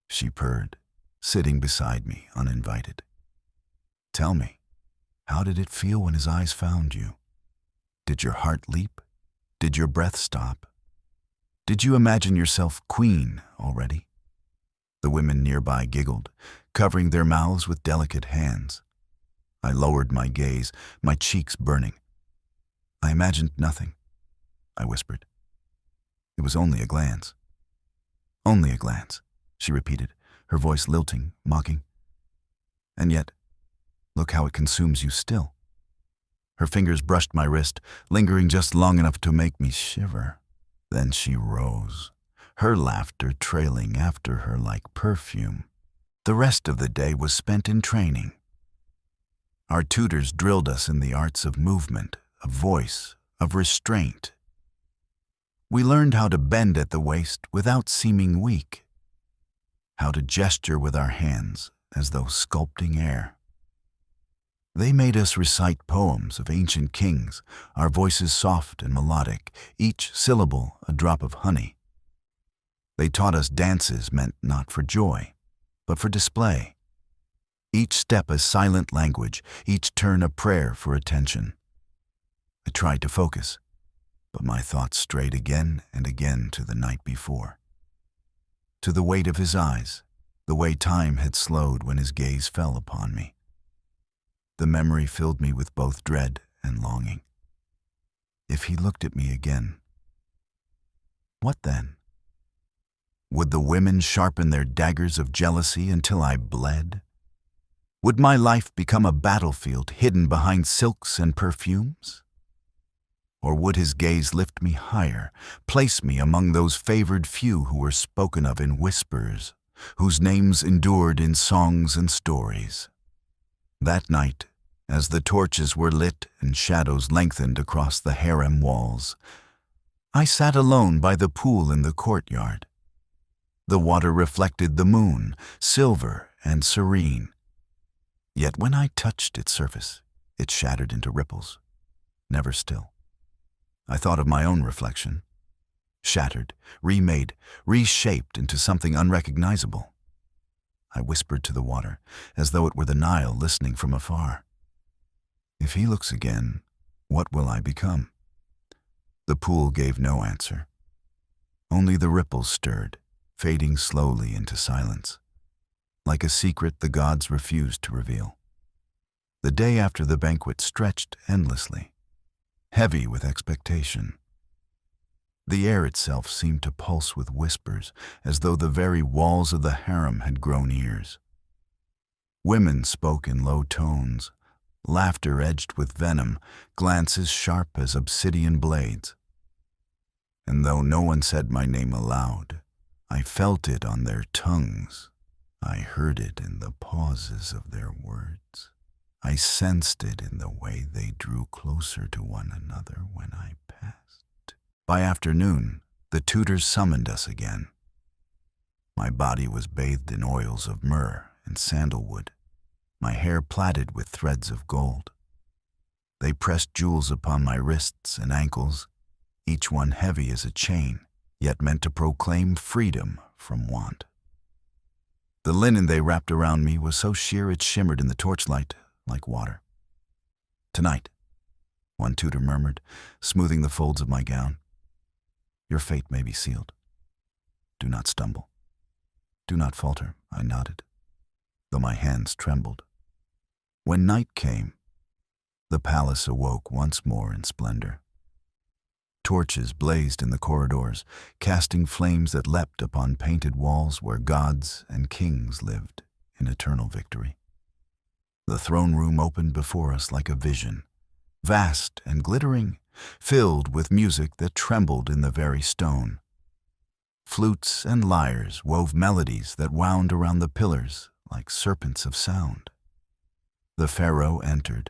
she purred, sitting beside me uninvited. "Tell me, how did it feel when his eyes found you? Did your heart leap? Did your breath stop? Did you imagine yourself queen already?" The women nearby giggled, covering their mouths with delicate hands. I lowered my gaze, my cheeks burning. "I imagined nothing," I whispered. "It was only a glance." "Only a glance," she repeated, her voice lilting, mocking. "And yet, look how it consumes you still." Her fingers brushed my wrist, lingering just long enough to make me shiver. Then she rose, her laughter trailing after her like perfume. The rest of the day was spent in training. Our tutors drilled us in the arts of movement, of voice, of restraint. We learned how to bend at the waist without seeming weak, how to gesture with our hands as though sculpting air. They made us recite poems of ancient kings, our voices soft and melodic, each syllable a drop of honey. They taught us dances meant not for joy, but for display. Each step a silent language, each turn a prayer for attention. I tried to focus, but my thoughts strayed again and again to the night before. To the weight of his eyes, the way time had slowed when his gaze fell upon me. The memory filled me with both dread and longing. If he looked at me again, what then? Would the women sharpen their daggers of jealousy until I bled? Would my life become a battlefield hidden behind silks and perfumes? Or would his gaze lift me higher, place me among those favored few who were spoken of in whispers, whose names endured in songs and stories? That night, as the torches were lit and shadows lengthened across the harem walls, I sat alone by the pool in the courtyard. The water reflected the moon, silver and serene. Yet when I touched its surface, it shattered into ripples, never still. I thought of my own reflection, shattered, remade, reshaped into something unrecognizable. I whispered to the water, as though it were the Nile listening from afar. If he looks again, what will I become? The pool gave no answer. Only the ripples stirred, fading slowly into silence, like a secret the gods refused to reveal. The day after the banquet stretched endlessly, heavy with expectation. The air itself seemed to pulse with whispers, as though the very walls of the harem had grown ears. Women spoke in low tones, laughter edged with venom, glances sharp as obsidian blades. And though no one said my name aloud, I felt it on their tongues. I heard it in the pauses of their words. I sensed it in the way they drew closer to one another when I passed. By afternoon, the tutors summoned us again. My body was bathed in oils of myrrh and sandalwood, my hair plaited with threads of gold. They pressed jewels upon my wrists and ankles, each one heavy as a chain, yet meant to proclaim freedom from want. The linen they wrapped around me was so sheer it shimmered in the torchlight like water. "Tonight," one tutor murmured, smoothing the folds of my gown, "your fate may be sealed. Do not stumble. Do not falter," I nodded, though my hands trembled. When night came, the palace awoke once more in splendor. Torches blazed in the corridors, casting flames that leapt upon painted walls where gods and kings lived in eternal victory. The throne room opened before us like a vision, vast and glittering, filled with music that trembled in the very stone. Flutes and lyres wove melodies that wound around the pillars like serpents of sound. The Pharaoh entered,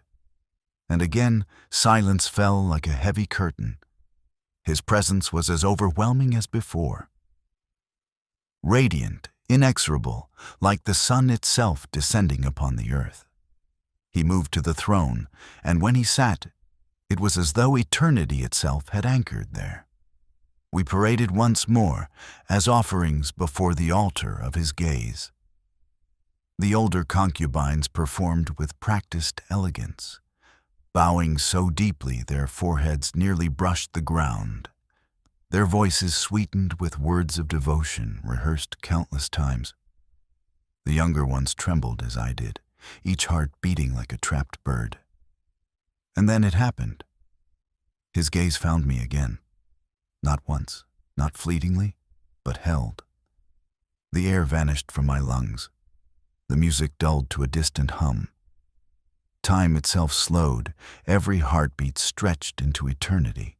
and again silence fell like a heavy curtain. His presence was as overwhelming as before. Radiant, inexorable, like the sun itself descending upon the earth. He moved to the throne, and when he sat, it was as though eternity itself had anchored there. We paraded once more as offerings before the altar of his gaze. The older concubines performed with practiced elegance, bowing so deeply their foreheads nearly brushed the ground. Their voices sweetened with words of devotion rehearsed countless times. The younger ones trembled as I did, each heart beating like a trapped bird. And then it happened. His gaze found me again. Not once, not fleetingly, but held. The air vanished from my lungs. The music dulled to a distant hum. Time itself slowed, every heartbeat stretched into eternity.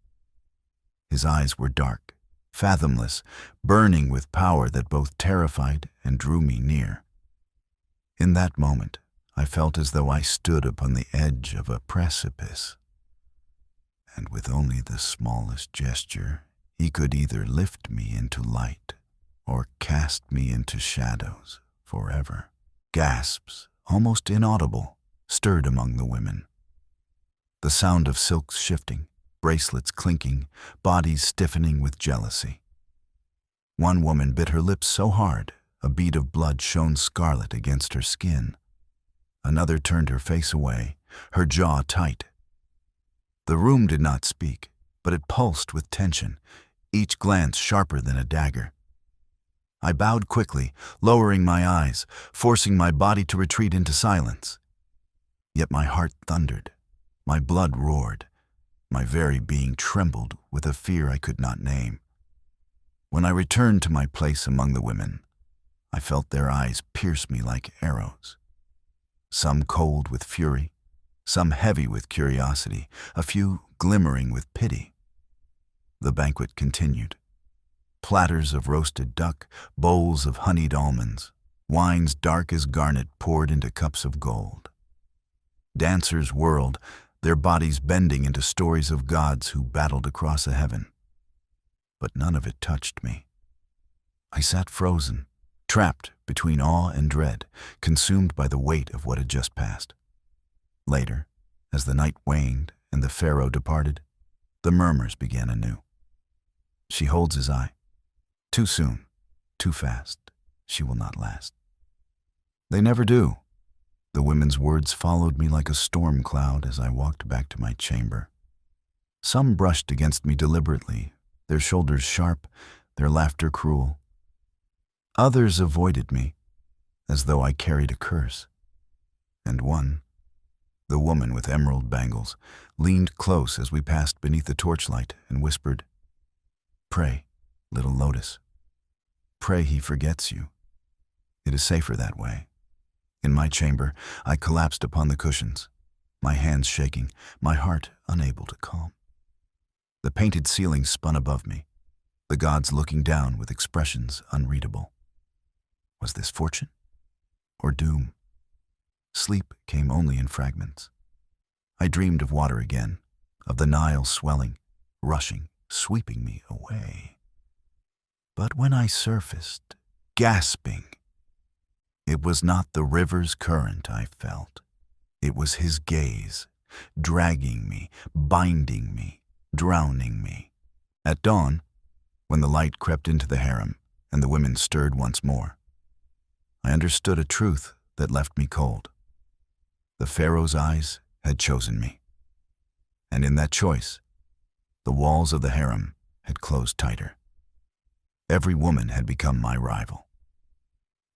His eyes were dark, fathomless, burning with power that both terrified and drew me near. In that moment, I felt as though I stood upon the edge of a precipice, and with only the smallest gesture, he could either lift me into light or cast me into shadows forever. Gasps, almost inaudible, stirred among the women. The sound of silks shifting, bracelets clinking, bodies stiffening with jealousy. One woman bit her lips so hard, a bead of blood shone scarlet against her skin. Another turned her face away, her jaw tight. The room did not speak, but it pulsed with tension, each glance sharper than a dagger. I bowed quickly, lowering my eyes, forcing my body to retreat into silence. Yet my heart thundered, my blood roared, my very being trembled with a fear I could not name. When I returned to my place among the women, I felt their eyes pierce me like arrows. Some cold with fury, some heavy with curiosity, a few glimmering with pity. The banquet continued. Platters of roasted duck, bowls of honeyed almonds, wines dark as garnet poured into cups of gold. Dancers whirled, their bodies bending into stories of gods who battled across a heaven. But none of it touched me. I sat frozen, trapped between awe and dread, consumed by the weight of what had just passed. Later, as the night waned and the Pharaoh departed, the murmurs began anew. She holds his eye. Too soon, too fast, she will not last. They never do. The women's words followed me like a storm cloud as I walked back to my chamber. Some brushed against me deliberately, their shoulders sharp, their laughter cruel. Others avoided me, as though I carried a curse. And one, the woman with emerald bangles, leaned close as we passed beneath the torchlight and whispered, "Pray, little lotus. Pray he forgets you. It is safer that way." In my chamber, I collapsed upon the cushions, my hands shaking, my heart unable to calm. The painted ceiling spun above me, the gods looking down with expressions unreadable. Was this fortune or doom? Sleep came only in fragments. I dreamed of water again, of the Nile swelling, rushing, sweeping me away. But when I surfaced, gasping, it was not the river's current I felt. It was his gaze, dragging me, binding me, drowning me. At dawn, when the light crept into the harem and the women stirred once more, I understood a truth that left me cold. The Pharaoh's eyes had chosen me. And in that choice, the walls of the harem had closed tighter. Every woman had become my rival.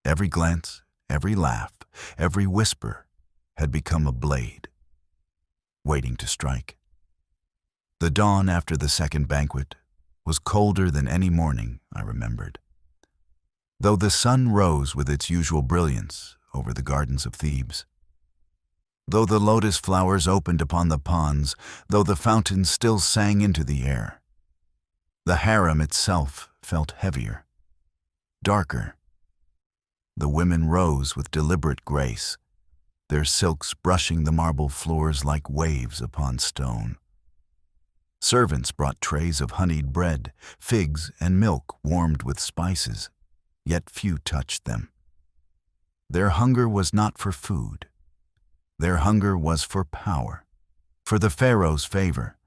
Every glance, every laugh, every whisper had become a blade, waiting to strike. The dawn after the second banquet was colder than any morning I remembered. Though the sun rose with its usual brilliance over the gardens of Thebes, though the lotus flowers opened upon the ponds, though the fountains still sang into the air, the harem itself felt heavier, darker. The women rose with deliberate grace, their silks brushing the marble floors like waves upon stone. Servants brought trays of honeyed bread, figs, and milk warmed with spices, yet few touched them. Their hunger was not for food. Their hunger was for power, for the Pharaoh's favor,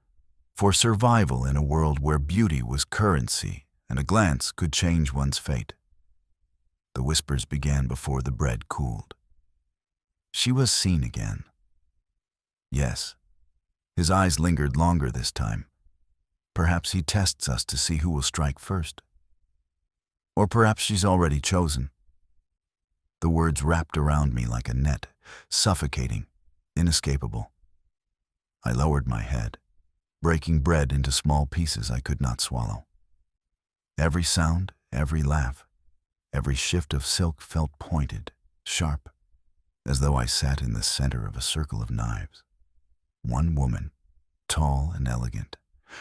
for survival in a world where beauty was currency and a glance could change one's fate. The whispers began before the bread cooled. She was seen again. Yes, his eyes lingered longer this time. Perhaps he tests us to see who will strike first. Or perhaps she's already chosen. The words wrapped around me like a net, suffocating, inescapable. I lowered my head, breaking bread into small pieces I could not swallow. Every sound, every laugh, every shift of silk felt pointed, sharp, as though I sat in the center of a circle of knives. One woman, tall and elegant,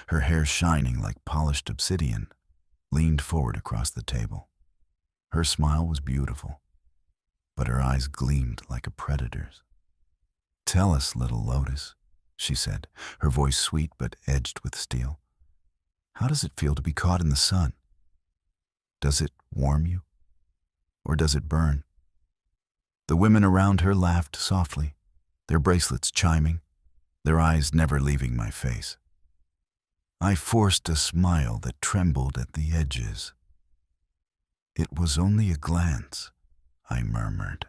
her hair shining like polished obsidian, leaned forward across the table. Her smile was beautiful, but her eyes gleamed like a predator's. "Tell us, little lotus," she said, her voice sweet but edged with steel. "How does it feel to be caught in the sun? Does it warm you? Or does it burn?" The women around her laughed softly, their bracelets chiming, their eyes never leaving my face. I forced a smile that trembled at the edges. "It was only a glance," I murmured.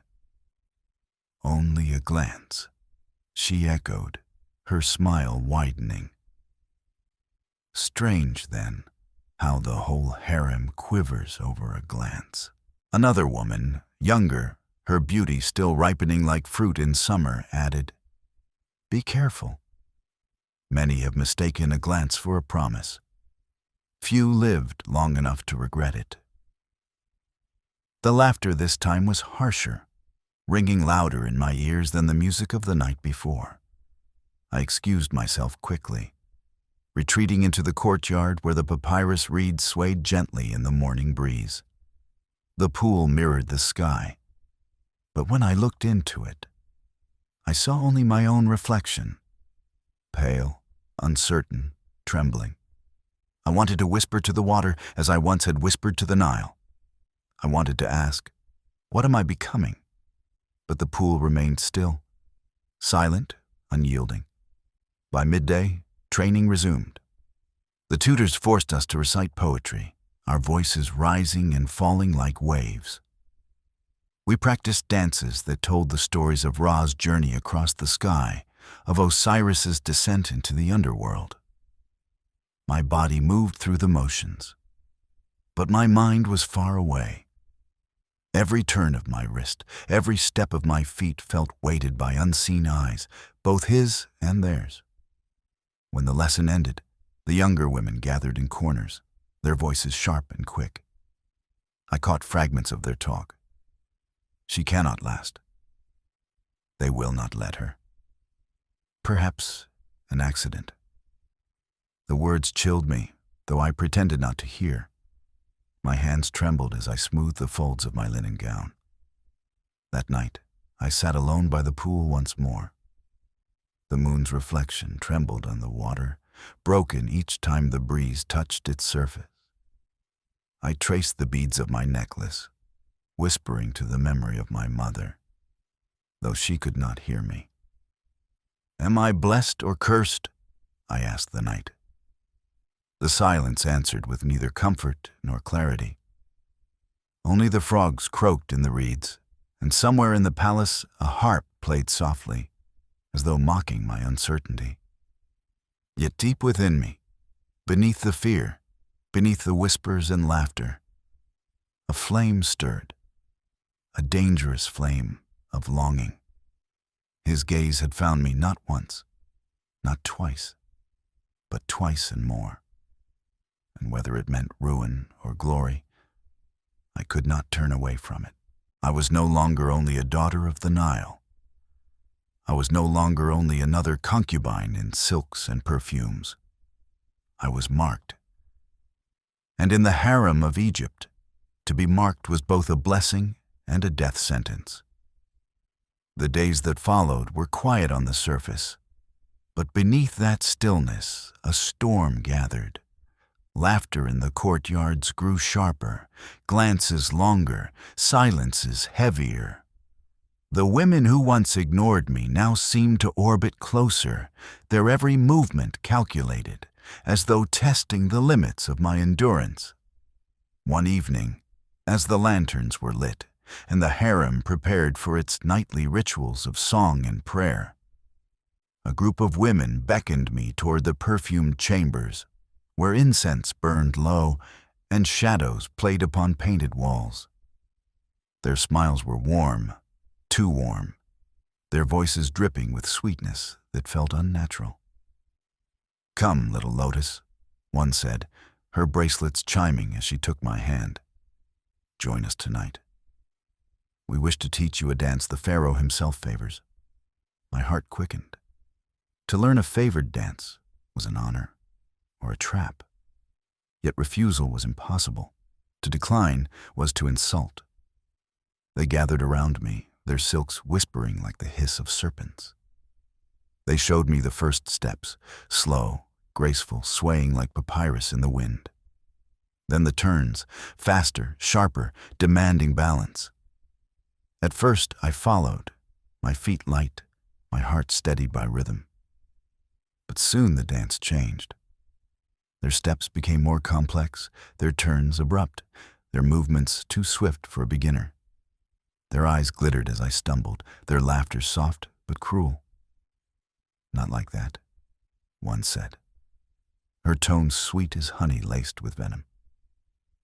"Only a glance," she echoed, her smile widening. Strange, then, how the whole harem quivers over a glance. Another woman, younger, her beauty still ripening like fruit in summer, added, "Be careful. Many have mistaken a glance for a promise. Few lived long enough to regret it. The laughter this time was harsher, ringing louder in my ears than the music of the night before. I excused myself quickly, retreating into the courtyard where the papyrus reeds swayed gently in the morning breeze. The pool mirrored the sky, but when I looked into it, I saw only my own reflection, pale, uncertain, trembling. I wanted to whisper to the water as I once had whispered to the Nile. I wanted to ask, "What am I becoming?" But the pool remained still, silent, unyielding. By midday, training resumed. The tutors forced us to recite poetry, our voices rising and falling like waves. We practiced dances that told the stories of Ra's journey across the sky, of Osiris's descent into the underworld. My body moved through the motions, but my mind was far away. Every turn of my wrist, every step of my feet felt weighted by unseen eyes, both his and theirs. When the lesson ended, the younger women gathered in corners, their voices sharp and quick. I caught fragments of their talk. She cannot last. They will not let her. Perhaps an accident. The words chilled me, though I pretended not to hear. My hands trembled as I smoothed the folds of my linen gown. That night, I sat alone by the pool once more. The moon's reflection trembled on the water, broken each time the breeze touched its surface. I traced the beads of my necklace, whispering to the memory of my mother, though she could not hear me. "Am I blessed or cursed?" I asked the night. The silence answered with neither comfort nor clarity. Only the frogs croaked in the reeds, and somewhere in the palace a harp played softly, as though mocking my uncertainty. Yet deep within me, beneath the fear, beneath the whispers and laughter, a flame stirred, a dangerous flame of longing. His gaze had found me not once, not twice, but twice and more. And whether it meant ruin or glory, I could not turn away from it. I was no longer only a daughter of the Nile. I was no longer only another concubine in silks and perfumes. I was marked. And in the harem of Egypt, to be marked was both a blessing and a death sentence. The days that followed were quiet on the surface, but beneath that stillness a storm gathered. Laughter in the courtyards grew sharper, glances longer, silences heavier. The women who once ignored me now seemed to orbit closer, their every movement calculated, as though testing the limits of my endurance. One evening, as the lanterns were lit, and the harem prepared for its nightly rituals of song and prayer, a group of women beckoned me toward the perfumed chambers, where incense burned low and shadows played upon painted walls. Their smiles were warm, too warm, their voices dripping with sweetness that felt unnatural. "Come, little lotus," one said, her bracelets chiming as she took my hand. "Join us tonight. We wish to teach you a dance the Pharaoh himself favors." My heart quickened. To learn a favored dance was an honor, or a trap. Yet refusal was impossible. To decline was to insult. They gathered around me, their silks whispering like the hiss of serpents. They showed me the first steps, slow, graceful, swaying like papyrus in the wind. Then the turns, faster, sharper, demanding balance. At first I followed, my feet light, my heart steadied by rhythm. But soon the dance changed. Their steps became more complex, their turns abrupt, their movements too swift for a beginner. Their eyes glittered as I stumbled, their laughter soft but cruel. "Not like that," one said, her tone sweet as honey laced with venom.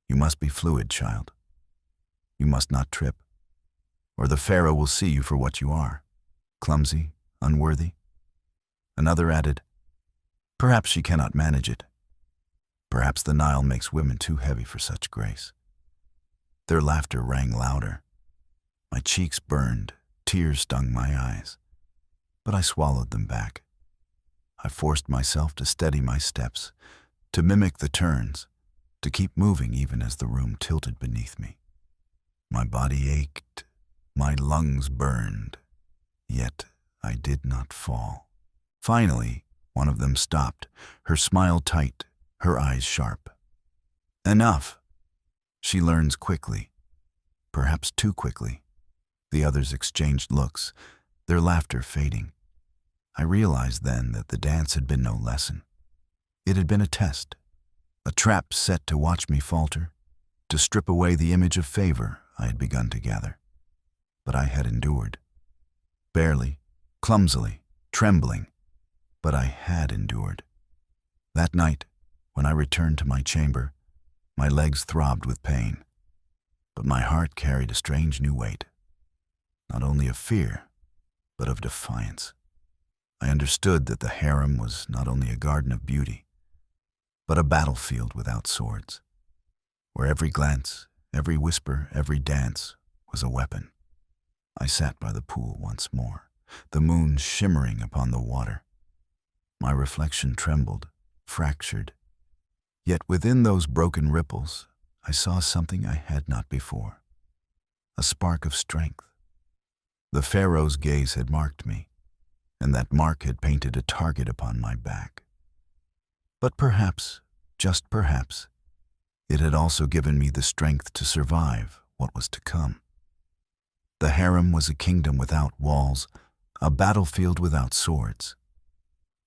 "You must be fluid, child. You must not trip, or the Pharaoh will see you for what you are, clumsy, unworthy." Another added, "Perhaps she cannot manage it. Perhaps the Nile makes women too heavy for such grace. Their laughter rang louder. My cheeks burned, tears stung my eyes, but I swallowed them back. I forced myself to steady my steps, to mimic the turns, to keep moving even as the room tilted beneath me. My body ached, my lungs burned, yet I did not fall. Finally, one of them stopped, her smile tight, her eyes sharp. Enough! She learns quickly, perhaps too quickly. The others exchanged looks, their laughter fading. I realized then that the dance had been no lesson. It had been a test, a trap set to watch me falter, to strip away the image of favor I had begun to gather. But I had endured. Barely, clumsily, trembling, but I had endured. That night, when I returned to my chamber, my legs throbbed with pain, but my heart carried a strange new weight, not only of fear, but of defiance. I understood that the harem was not only a garden of beauty, but a battlefield without swords, where every glance, every whisper, every dance was a weapon. I sat by the pool once more, the moon shimmering upon the water. My reflection trembled, fractured. Yet within those broken ripples, I saw something I had not before, a spark of strength. The Pharaoh's gaze had marked me, and that mark had painted a target upon my back. But perhaps, just perhaps, it had also given me the strength to survive what was to come. The harem was a kingdom without walls, a battlefield without swords.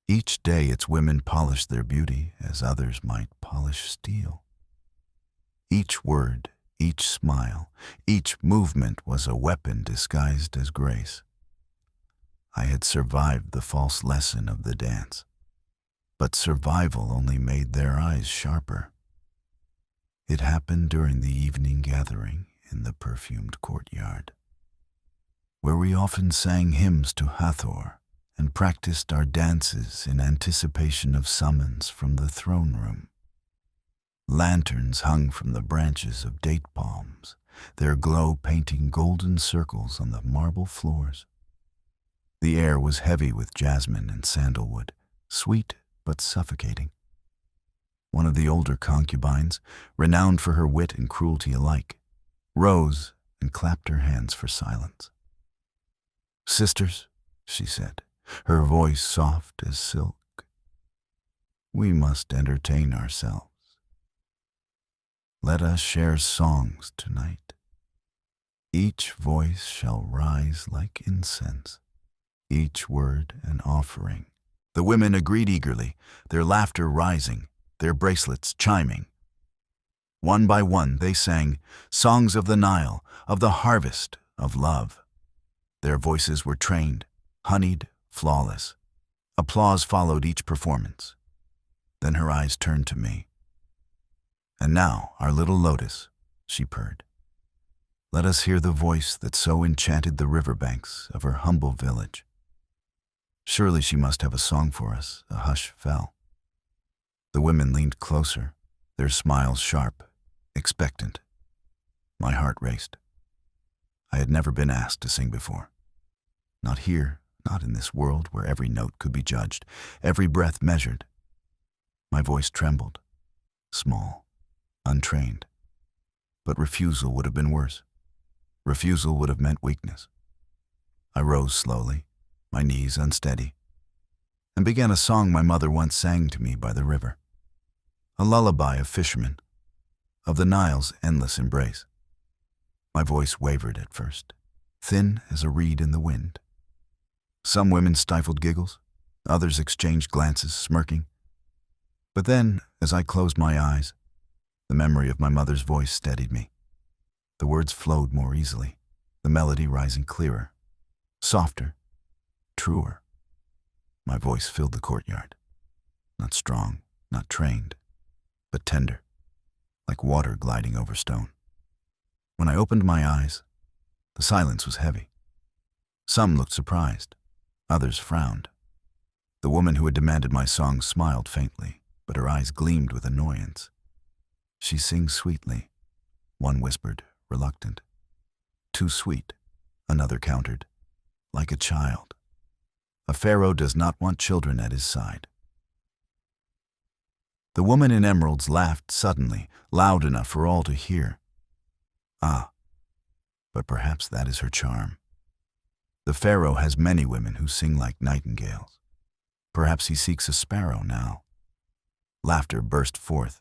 Each day its women polished their beauty as others might polish steel. Each word, each smile, each movement was a weapon disguised as grace. I had survived the false lesson of the dance, but survival only made their eyes sharper. It happened during the evening gathering in the perfumed courtyard, where we often sang hymns to Hathor and practiced our dances in anticipation of summons from the throne room. Lanterns hung from the branches of date palms, their glow painting golden circles on the marble floors. The air was heavy with jasmine and sandalwood, sweet but suffocating. One of the older concubines, renowned for her wit and cruelty alike, rose and clapped her hands for silence. "Sisters," she said, her voice soft as silk, "we must entertain ourselves. Let us share songs tonight. Each voice shall rise like incense, each word an offering." The women agreed eagerly, their laughter rising, their bracelets chiming. One by one they sang songs of the Nile, of the harvest, of love. Their voices were trained, honeyed, flawless. Applause followed each performance. Then her eyes turned to me. "And now, our little lotus," she purred. "Let us hear the voice that so enchanted the riverbanks of her humble village." Surely she must have a song for us. A hush fell. The women leaned closer, their smiles sharp, expectant. My heart raced. I had never been asked to sing before. Not here, not in this world where every note could be judged, every breath measured. My voice trembled, small, untrained. But refusal would have been worse. Refusal would have meant weakness. I rose slowly, my knees unsteady, and began a song my mother once sang to me by the river. A lullaby of fishermen, of the Nile's endless embrace. My voice wavered at first, thin as a reed in the wind. Some women stifled giggles, others exchanged glances, smirking. But then, as I closed my eyes, the memory of my mother's voice steadied me. The words flowed more easily, the melody rising clearer, softer, truer. My voice filled the courtyard, not strong, not trained, but tender, like water gliding over stone. When I opened my eyes, the silence was heavy. Some looked surprised, others frowned. The woman who had demanded my song smiled faintly, but her eyes gleamed with annoyance. "She sings sweetly," one whispered, reluctant. "Too sweet," another countered, "like a child." A pharaoh does not want children at his side. The woman in emeralds laughed suddenly, loud enough for all to hear. Ah, but perhaps that is her charm. The pharaoh has many women who sing like nightingales. Perhaps he seeks a sparrow now. Laughter burst forth,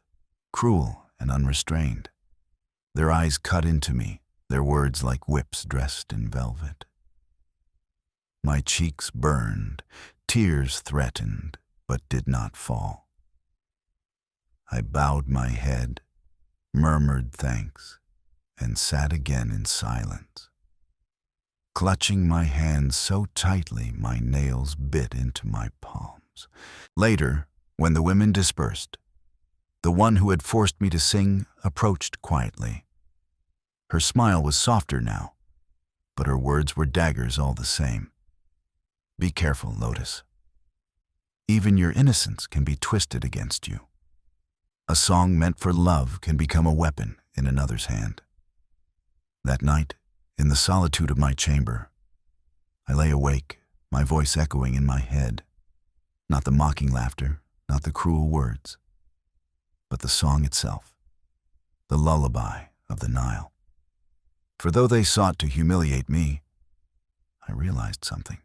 cruel and unrestrained. Their eyes cut into me, their words like whips dressed in velvet. My cheeks burned, tears threatened, but did not fall. I bowed my head, murmured thanks, and sat again in silence, clutching my hands so tightly my nails bit into my palms. Later, when the women dispersed, the one who had forced me to sing approached quietly. Her smile was softer now, but her words were daggers all the same. "Be careful, Lotus. Even your innocence can be twisted against you. A song meant for love can become a weapon in another's hand." That night, in the solitude of my chamber, I lay awake, my voice echoing in my head. Not the mocking laughter, not the cruel words, but the song itself, the lullaby of the Nile. For though they sought to humiliate me, I realized something.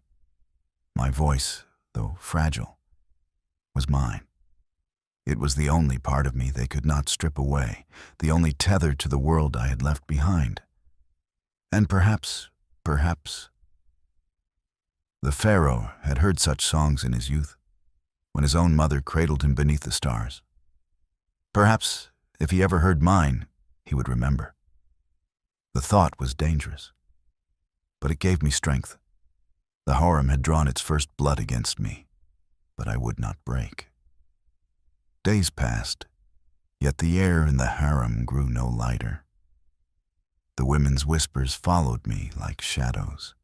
My voice, though fragile, was mine. It was the only part of me they could not strip away, the only tether to the world I had left behind. And perhaps, the pharaoh had heard such songs in his youth, when his own mother cradled him beneath the stars. Perhaps, if he ever heard mine, he would remember. The thought was dangerous, but it gave me strength. The harem had drawn its first blood against me, but I would not break. Days passed, yet the air in the harem grew no lighter. The women's whispers followed me like shadows.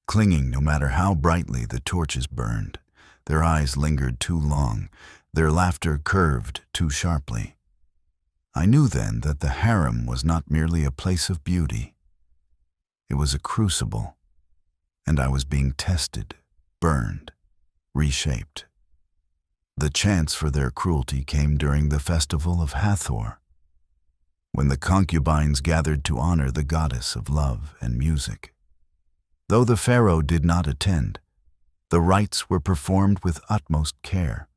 Clinging no matter how brightly the torches burned, their eyes lingered too long, their laughter curved too sharply. I knew then that the harem was not merely a place of beauty. It was a crucible, and I was being tested, burned, reshaped. The chance for their cruelty came during the festival of Hathor, when the concubines gathered to honor the goddess of love and music. Though the pharaoh did not attend, the rites were performed with utmost care,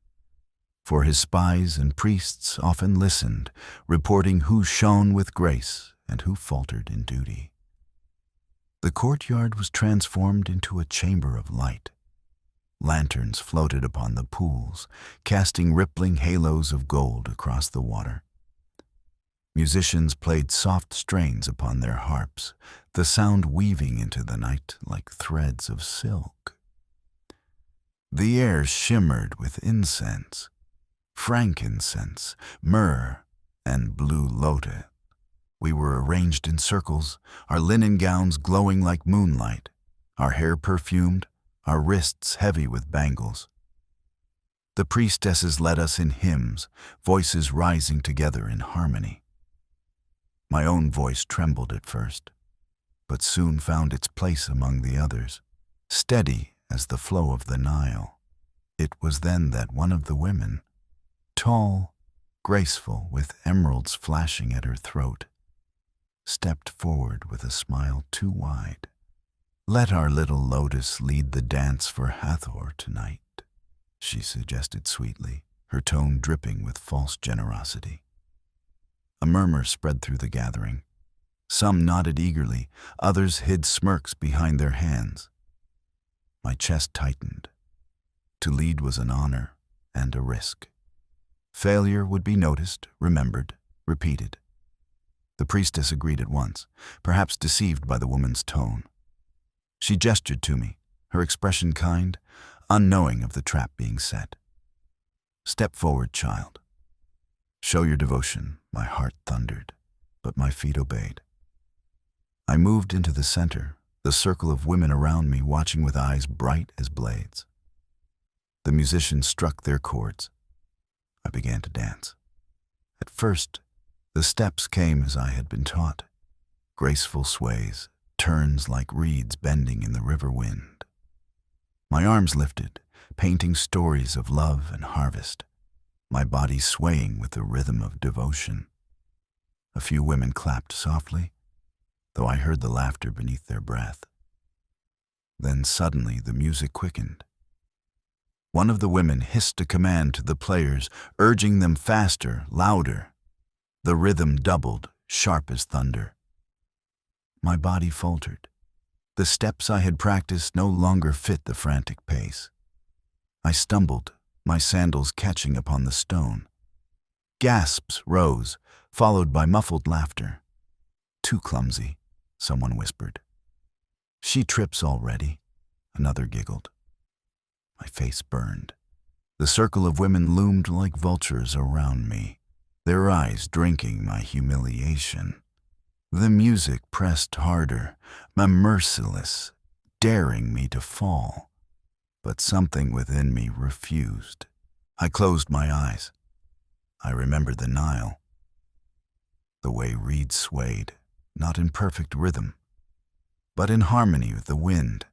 for his spies and priests often listened, reporting who shone with grace and who faltered in duty. The courtyard was transformed into a chamber of light. Lanterns floated upon the pools, casting rippling halos of gold across the water. Musicians played soft strains upon their harps, the sound weaving into the night like threads of silk. The air shimmered with incense, frankincense, myrrh, and blue lotus. We were arranged in circles, our linen gowns glowing like moonlight, our hair perfumed, our wrists heavy with bangles. The priestesses led us in hymns, voices rising together in harmony. My own voice trembled at first, but soon found its place among the others, steady as the flow of the Nile. It was then that one of the women, tall, graceful, with emeralds flashing at her throat, stepped forward with a smile too wide. "Let our little Lotus lead the dance for Hathor tonight," she suggested sweetly, her tone dripping with false generosity. A murmur spread through the gathering. Some nodded eagerly, others hid smirks behind their hands. My chest tightened. To lead was an honor and a risk. Failure would be noticed, remembered, repeated. The priestess agreed at once, perhaps deceived by the woman's tone. She gestured to me, her expression kind, unknowing of the trap being set. "Step forward, child. Show your devotion," my heart thundered, but my feet obeyed. I moved into the center, the circle of women around me watching with eyes bright as blades. The musicians struck their chords. I began to dance. At first, the steps came as I had been taught, graceful sways, turns like reeds bending in the river wind. My arms lifted, painting stories of love and harvest, my body swaying with the rhythm of devotion. A few women clapped softly, though I heard the laughter beneath their breath. Then suddenly the music quickened. One of the women hissed a command to the players, urging them faster, louder. The rhythm doubled, sharp as thunder. My body faltered. The steps I had practiced no longer fit the frantic pace. I stumbled, my sandals catching upon the stone. Gasps rose, followed by muffled laughter. "Too clumsy," someone whispered. "She trips already," another giggled. My face burned. The circle of women loomed like vultures around me, their eyes drinking my humiliation. The music pressed harder, merciless, daring me to fall. But something within me refused. I closed my eyes. I remembered the Nile, the way reeds swayed, not in perfect rhythm, but in harmony with the wind.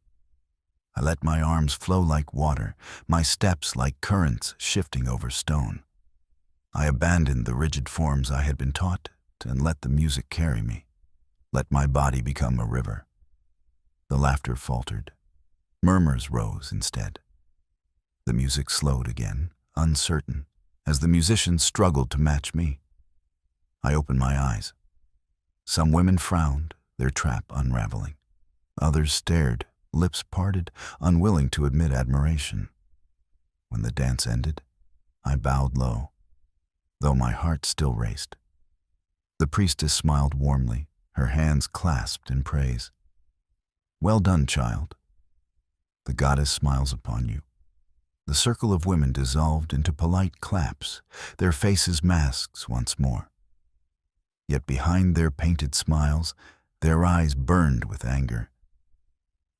I let my arms flow like water, my steps like currents shifting over stone. I abandoned the rigid forms I had been taught and let the music carry me, let my body become a river. The laughter faltered. Murmurs rose instead. The music slowed again, uncertain, as the musicians struggled to match me. I opened my eyes. Some women frowned, their trap unraveling. Others stared, lips parted, unwilling to admit admiration. When the dance ended, I bowed low, though my heart still raced. The priestess smiled warmly, her hands clasped in praise. "Well done, child." The goddess smiles upon you. The circle of women dissolved into polite claps, their faces masks once more. Yet behind their painted smiles, their eyes burned with anger.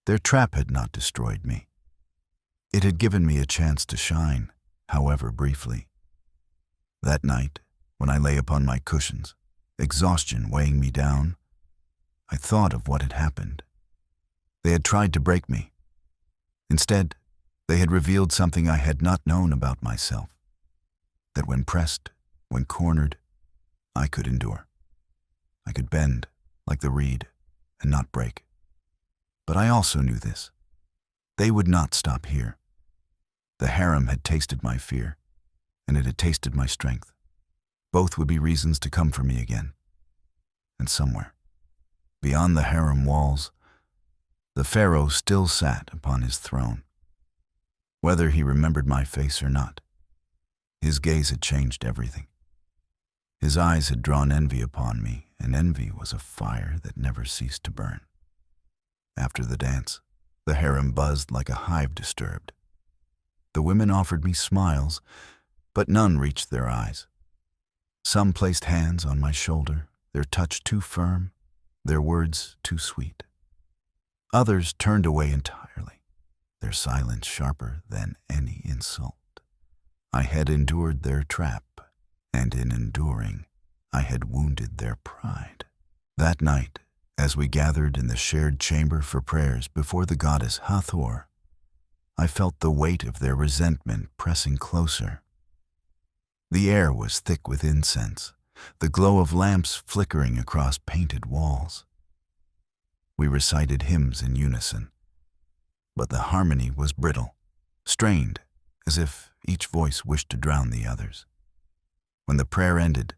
Their trap had not destroyed me. It had given me a chance to shine, however briefly. That night, when I lay upon my cushions, exhaustion weighing me down, I thought of what had happened. They had tried to break me. Instead, they had revealed something I had not known about myself, that when pressed, when cornered, I could endure. I could bend like the reed and not break. But I also knew this. They would not stop here. The harem had tasted my fear, and it had tasted my strength. Both would be reasons to come for me again. And somewhere, beyond the harem walls, the Pharaoh still sat upon his throne. Whether he remembered my face or not, his gaze had changed everything. His eyes had drawn envy upon me, and envy was a fire that never ceased to burn. After the dance, the harem buzzed like a hive disturbed. The women offered me smiles, but none reached their eyes. Some placed hands on my shoulder, their touch too firm, their words too sweet. Others turned away entirely, their silence sharper than any insult. I had endured their trap, and in enduring, I had wounded their pride. That night, as we gathered in the shared chamber for prayers before the goddess Hathor, I felt the weight of their resentment pressing closer. The air was thick with incense, the glow of lamps flickering across painted walls. We recited hymns in unison, but the harmony was brittle, strained, as if each voice wished to drown the others. When the prayer ended,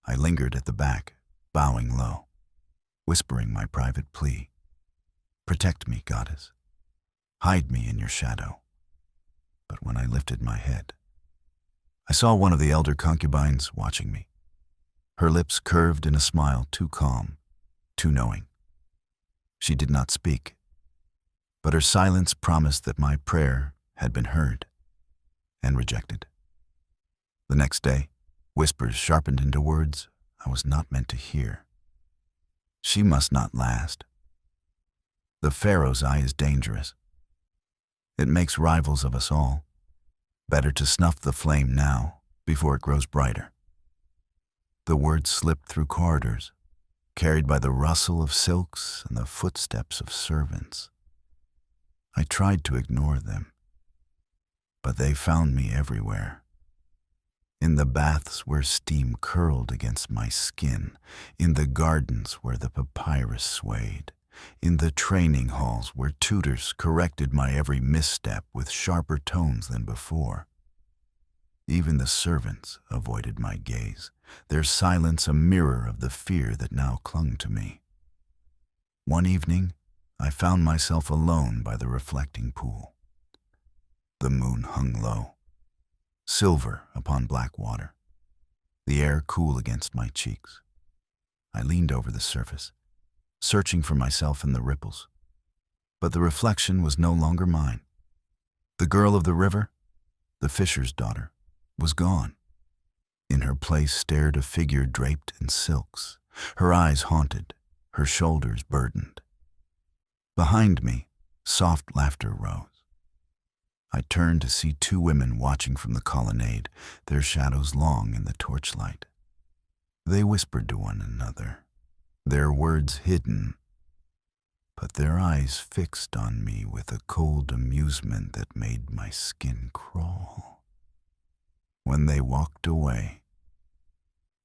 I lingered at the back, bowing low, whispering my private plea. "Protect me, goddess. Hide me in your shadow." But when I lifted my head, I saw one of the elder concubines watching me, her lips curved in a smile too calm, too knowing. She did not speak, but her silence promised that my prayer had been heard and rejected. The next day, whispers sharpened into words I was not meant to hear. She must not last. The Pharaoh's eye is dangerous. It makes rivals of us all. Better to snuff the flame now before it grows brighter. The words slip through corridors, carried by the rustle of silks and the footsteps of servants. I tried to ignore them, but they found me everywhere. In the baths where steam curled against my skin, in the gardens where the papyrus swayed, in the training halls where tutors corrected my every misstep with sharper tones than before. Even the servants avoided my gaze, their silence a mirror of the fear that now clung to me. One evening, I found myself alone by the reflecting pool. The moon hung low, silver upon black water, the air cool against my cheeks. I leaned over the surface, searching for myself in the ripples. But the reflection was no longer mine. The girl of the river, the fisher's daughter, was gone. In her place stared a figure draped in silks, her eyes haunted, her shoulders burdened. Behind me, soft laughter rose. I turned to see two women watching from the colonnade, their shadows long in the torchlight. They whispered to one another, their words hidden, but their eyes fixed on me with a cold amusement that made my skin crawl. When they walked away,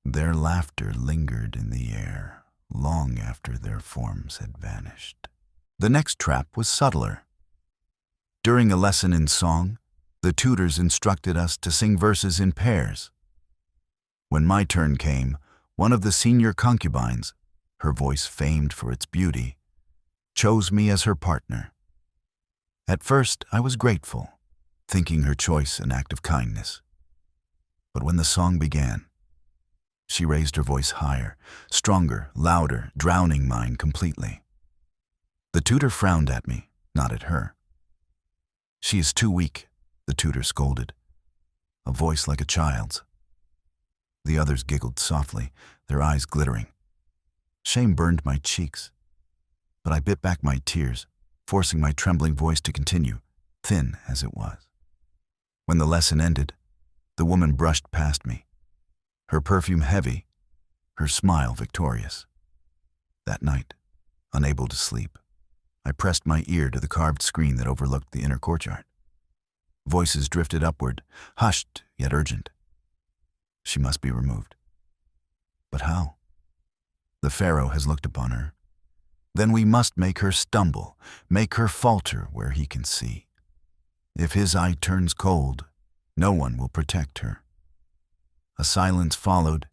their laughter lingered in the air long after their forms had vanished. The next trap was subtler. During a lesson in song, the tutors instructed us to sing verses in pairs. When my turn came, one of the senior concubines, her voice famed for its beauty, chose me as her partner. At first, I was grateful, thinking her choice an act of kindness. But when the song began, she raised her voice higher, stronger, louder, drowning mine completely. The tutor frowned at me, not at her. "She is too weak," the tutor scolded, a voice like a child's. The others giggled softly, their eyes glittering. Shame burned my cheeks, but I bit back my tears, forcing my trembling voice to continue, thin as it was. When the lesson ended, the woman brushed past me, her perfume heavy, her smile victorious. That night, unable to sleep, I pressed my ear to the carved screen that overlooked the inner courtyard. Voices drifted upward, hushed yet urgent. She must be removed. But how? The Pharaoh has looked upon her. Then we must make her stumble, make her falter where he can see. If his eye turns cold, no one will protect her. A silence followed,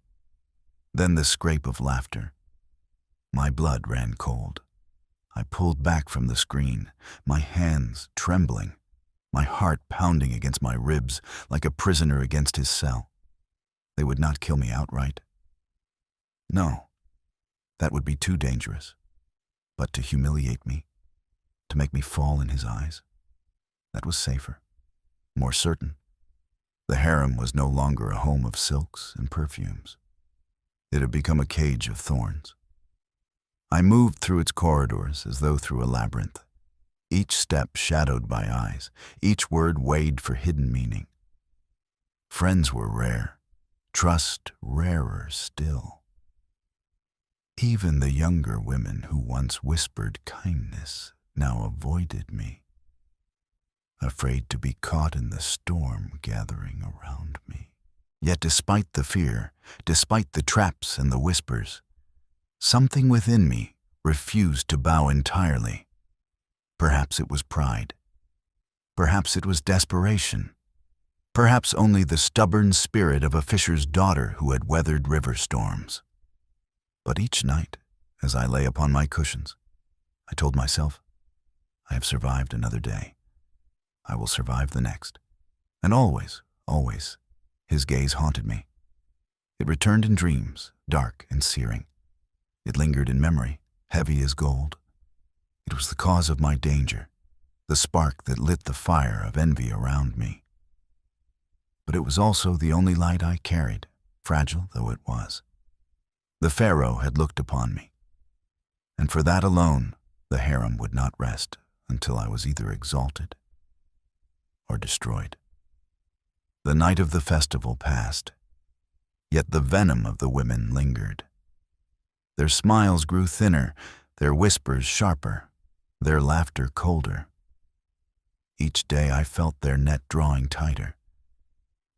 then the scrape of laughter. My blood ran cold. I pulled back from the screen, my hands trembling, my heart pounding against my ribs like a prisoner against his cell. They would not kill me outright. No, that would be too dangerous. But to humiliate me, to make me fall in his eyes, that was safer, more certain. The harem was no longer a home of silks and perfumes. It had become a cage of thorns. I moved through its corridors as though through a labyrinth, each step shadowed by eyes, each word weighed for hidden meaning. Friends were rare, trust rarer still. Even the younger women who once whispered kindness now avoided me, afraid to be caught in the storm gathering around me. Yet despite the fear, despite the traps and the whispers, something within me refused to bow entirely. Perhaps it was pride. Perhaps it was desperation. Perhaps only the stubborn spirit of a fisher's daughter who had weathered river storms. But each night, as I lay upon my cushions, I told myself, I have survived another day. I will survive the next. And always, always, his gaze haunted me. It returned in dreams, dark and searing. It lingered in memory, heavy as gold. It was the cause of my danger, the spark that lit the fire of envy around me. But it was also the only light I carried, fragile though it was. The Pharaoh had looked upon me, and for that alone, the harem would not rest until I was either exalted or destroyed. The night of the festival passed, yet the venom of the women lingered. Their smiles grew thinner, their whispers sharper, their laughter colder. Each day I felt their net drawing tighter,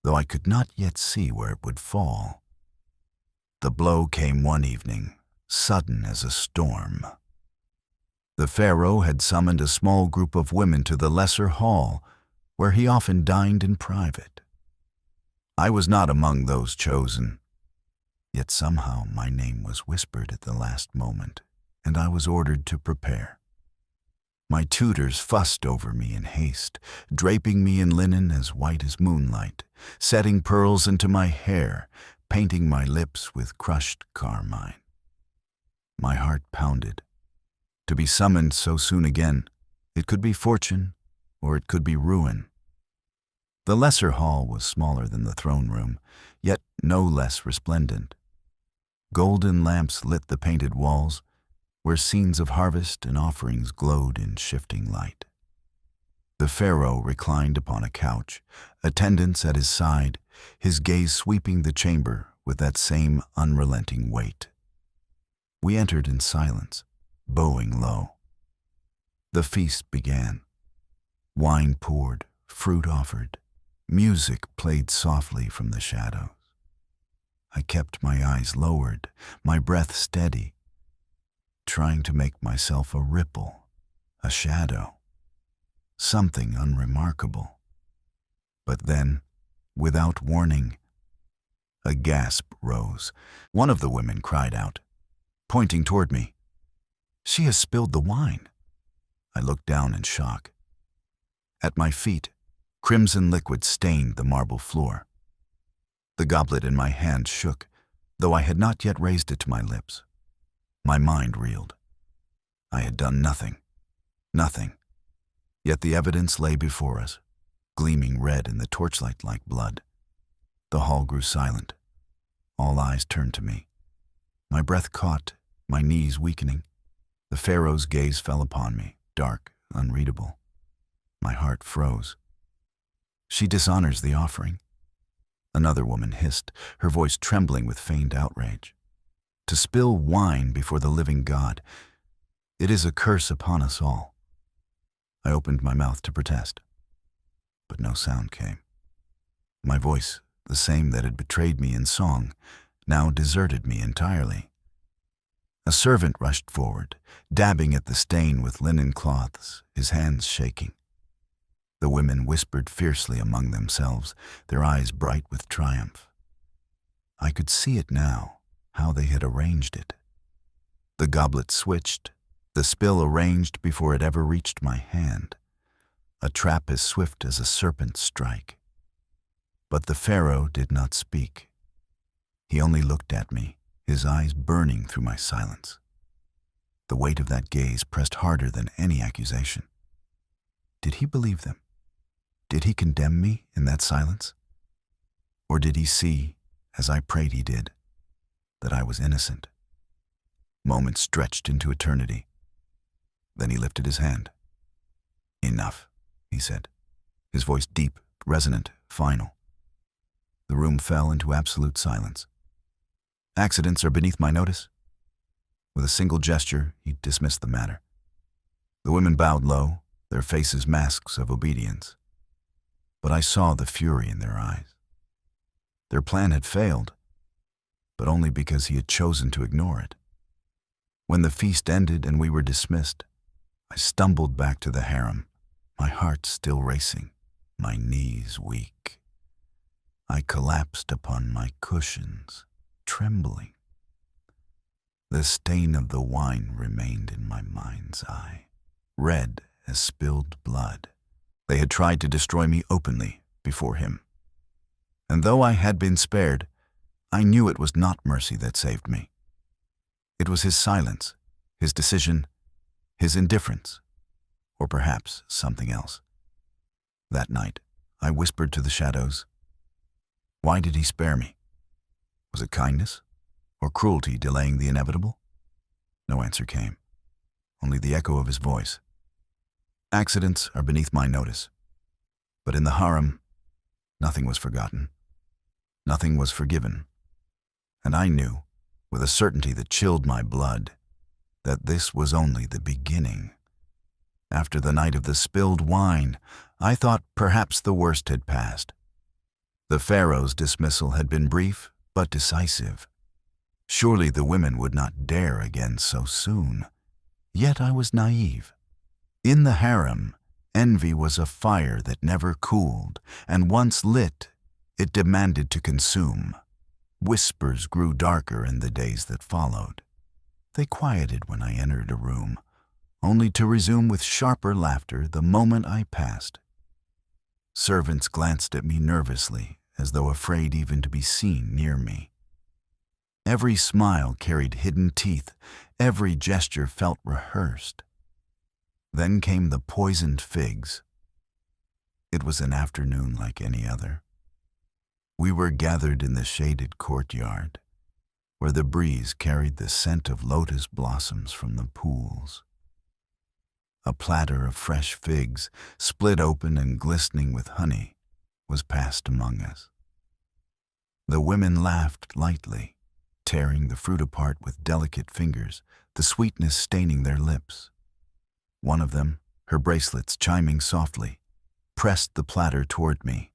though I could not yet see where it would fall. The blow came one evening, sudden as a storm. The Pharaoh had summoned a small group of women to the lesser hall, where he often dined in private. I was not among those chosen, yet somehow my name was whispered at the last moment, and I was ordered to prepare. My tutors fussed over me in haste, draping me in linen as white as moonlight, setting pearls into my hair, painting my lips with crushed carmine. My heart pounded. To be summoned so soon again, it could be fortune or it could be ruin. The lesser hall was smaller than the throne room, yet no less resplendent. Golden lamps lit the painted walls, where scenes of harvest and offerings glowed in shifting light. The Pharaoh reclined upon a couch, attendants at his side, his gaze sweeping the chamber with that same unrelenting weight. We entered in silence, bowing low. The feast began. Wine poured, fruit offered, music played softly from the shadows. I kept my eyes lowered, my breath steady, trying to make myself a ripple, a shadow, something unremarkable. But then, without warning, a gasp rose. One of the women cried out, pointing toward me, "She has spilled the wine." I looked down in shock. At my feet, crimson liquid stained the marble floor. The goblet in my hand shook, though I had not yet raised it to my lips. My mind reeled. I had done nothing. Yet the evidence lay before us, gleaming red in the torchlight like blood. The hall grew silent. All eyes turned to me. My breath caught, my knees weakening. The Pharaoh's gaze fell upon me, dark, unreadable. My heart froze. "She dishonors the offering," another woman hissed, her voice trembling with feigned outrage. "To spill wine before the living God, it is a curse upon us all." I opened my mouth to protest, but no sound came. My voice, the same that had betrayed me in song, now deserted me entirely. A servant rushed forward, dabbing at the stain with linen cloths, his hands shaking. The women whispered fiercely among themselves, their eyes bright with triumph. I could see it now, how they had arranged it. The goblet switched, the spill arranged before it ever reached my hand, a trap as swift as a serpent's strike. But the Pharaoh did not speak. He only looked at me, his eyes burning through my silence. The weight of that gaze pressed harder than any accusation. Did he believe them? Did he condemn me in that silence? Or did he see, as I prayed he did, that I was innocent? Moments stretched into eternity. Then he lifted his hand. "Enough," he said, his voice deep, resonant, final. The room fell into absolute silence. "Accidents are beneath my notice." With a single gesture, he dismissed the matter. The women bowed low, their faces masks of obedience. But I saw the fury in their eyes. Their plan had failed, but only because he had chosen to ignore it. When the feast ended and we were dismissed, I stumbled back to the harem, my heart still racing, my knees weak. I collapsed upon my cushions, trembling. The stain of the wine remained in my mind's eye, red as spilled blood. They had tried to destroy me openly before him. And though I had been spared, I knew it was not mercy that saved me. It was his silence, his decision, his indifference, or perhaps something else. That night, I whispered to the shadows, "Why did he spare me? Was it kindness or cruelty delaying the inevitable?" No answer came, only the echo of his voice. "Accidents are beneath my notice, but in the harem, Nothing was forgotten. Nothing was forgiven. And I knew, with a certainty that chilled my blood, that this was only the beginning. After the night of the spilled wine, I thought perhaps the worst had passed. The Pharaoh's dismissal had been brief but decisive. Surely the women would not dare again so soon. Yet I was naive. In the harem, envy was a fire that never cooled, and once lit, it demanded to consume. Whispers grew darker in the days that followed. They quieted when I entered a room, only to resume with sharper laughter the moment I passed. Servants glanced at me nervously, as though afraid even to be seen near me. Every smile carried hidden teeth, every gesture felt rehearsed. Then came the poisoned figs. It was an afternoon like any other. We were gathered in the shaded courtyard, where the breeze carried the scent of lotus blossoms from the pools. A platter of fresh figs, split open and glistening with honey, was passed among us. The women laughed lightly, tearing the fruit apart with delicate fingers, the sweetness staining their lips. One of them, her bracelets chiming softly, pressed the platter toward me.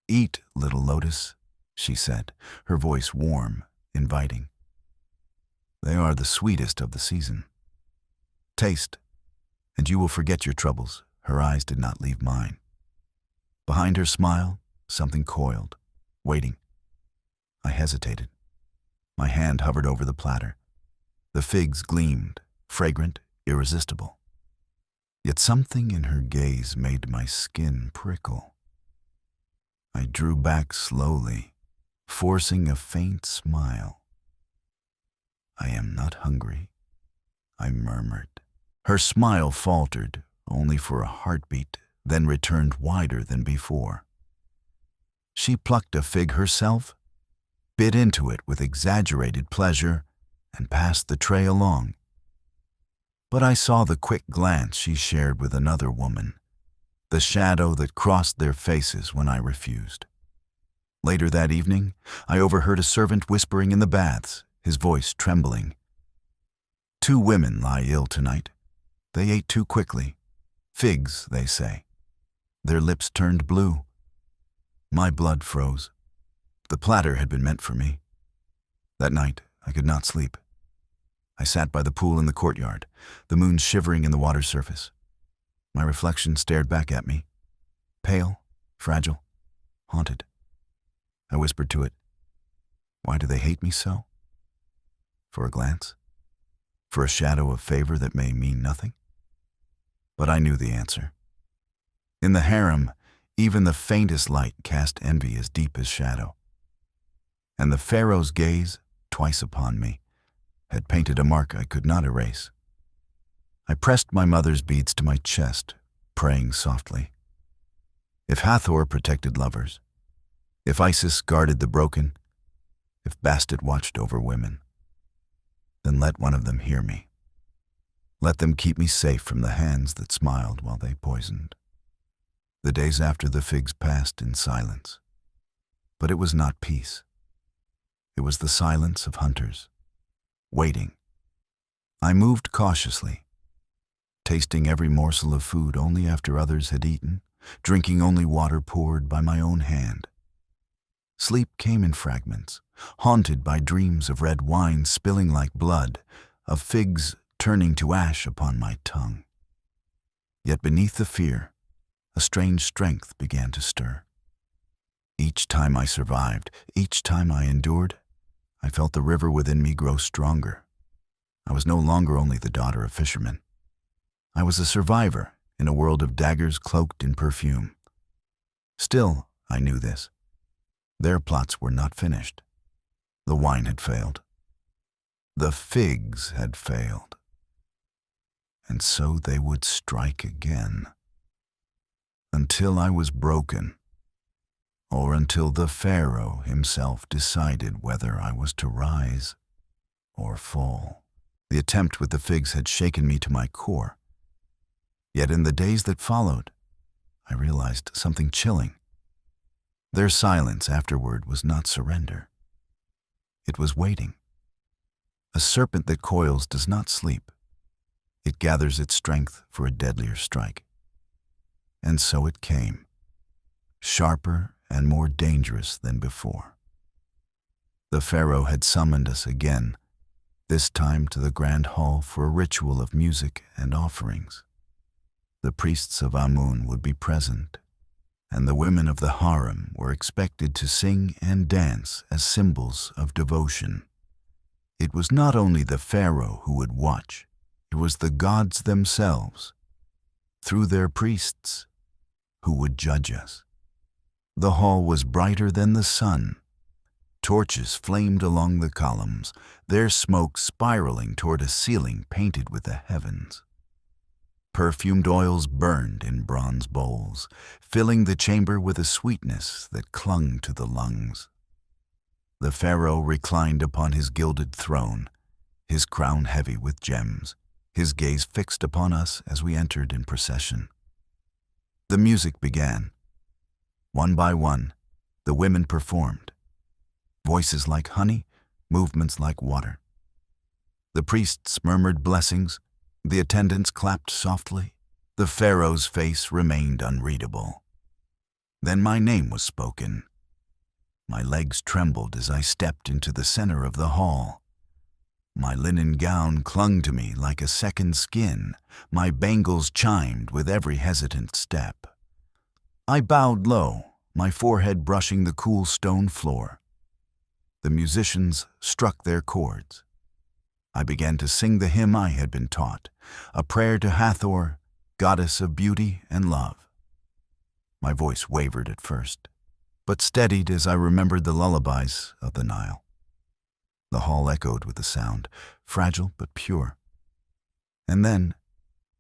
"Eat, little lotus," she said, her voice warm, inviting. "They are the sweetest of the season. Taste, and you will forget your troubles." Her eyes did not leave mine. Behind her smile, something coiled, waiting. I hesitated. My hand hovered over the platter. The figs gleamed, fragrant, irresistible. Yet something in her gaze made my skin prickle. I drew back slowly, forcing a faint smile. "I am not hungry," I murmured. Her smile faltered, only for a heartbeat, then returned wider than before. She plucked a fig herself, bit into it with exaggerated pleasure, and passed the tray along. But I saw the quick glance she shared with another woman, the shadow that crossed their faces when I refused. Later that evening, I overheard a servant whispering in the baths, his voice trembling. "2 women lie ill tonight. They ate too quickly. Figs, they say." Their lips turned blue. My blood froze. The platter had been meant for me. That night, I could not sleep. I sat by the pool in the courtyard, the moon shivering in the water's surface. My reflection stared back at me, pale, fragile, haunted. I whispered to it, "Why do they hate me so?" For a glance? For a shadow of favor that may mean nothing? But I knew the answer. In the harem, even the faintest light cast envy as deep as shadow. And the Pharaoh's gaze, twice upon me, had painted a mark I could not erase. I pressed my mother's beads to my chest, praying softly. If Hathor protected lovers, if Isis guarded the broken, if Bastet watched over women, then let one of them hear me. Let them keep me safe from the hands that smiled while they poisoned. The days after the figs passed in silence. But it was not peace. It was the silence of hunters, waiting. I moved cautiously, tasting every morsel of food only after others had eaten, drinking only water poured by my own hand. Sleep came in fragments, haunted by dreams of red wine spilling like blood, of figs turning to ash upon my tongue. Yet beneath the fear, a strange strength began to stir. Each time I survived, each time I endured, I felt the river within me grow stronger. I was no longer only the daughter of fishermen. I was a survivor in a world of daggers cloaked in perfume. Still, I knew this. Their plots were not finished. The wine had failed. The figs had failed. And so they would strike again. Until I was broken, or until the Pharaoh himself decided whether I was to rise or fall. The attempt with the figs had shaken me to my core. Yet in the days that followed, I realized something chilling. Their silence afterward was not surrender. It was waiting. A serpent that coils does not sleep. It gathers its strength for a deadlier strike. And so it came, sharper and more dangerous than before. The Pharaoh had summoned us again, this time to the grand hall for a ritual of music and offerings. The priests of Amun would be present, and the women of the harem were expected to sing and dance as symbols of devotion. It was not only the Pharaoh who would watch, it was the gods themselves, through their priests, who would judge us. The hall was brighter than the sun. Torches flamed along the columns, their smoke spiraling toward a ceiling painted with the heavens. Perfumed oils burned in bronze bowls, filling the chamber with a sweetness that clung to the lungs. The Pharaoh reclined upon his gilded throne, his crown heavy with gems, his gaze fixed upon us as we entered in procession. The music began. One by one, the women performed. Voices like honey, movements like water. The priests murmured blessings, the attendants clapped softly. The Pharaoh's face remained unreadable. Then my name was spoken. My legs trembled as I stepped into the center of the hall. My linen gown clung to me like a second skin. My bangles chimed with every hesitant step. I bowed low, my forehead brushing the cool stone floor. The musicians struck their chords. I began to sing the hymn I had been taught, a prayer to Hathor, goddess of beauty and love. My voice wavered at first, but steadied as I remembered the lullabies of the Nile. The hall echoed with the sound, fragile but pure. And then,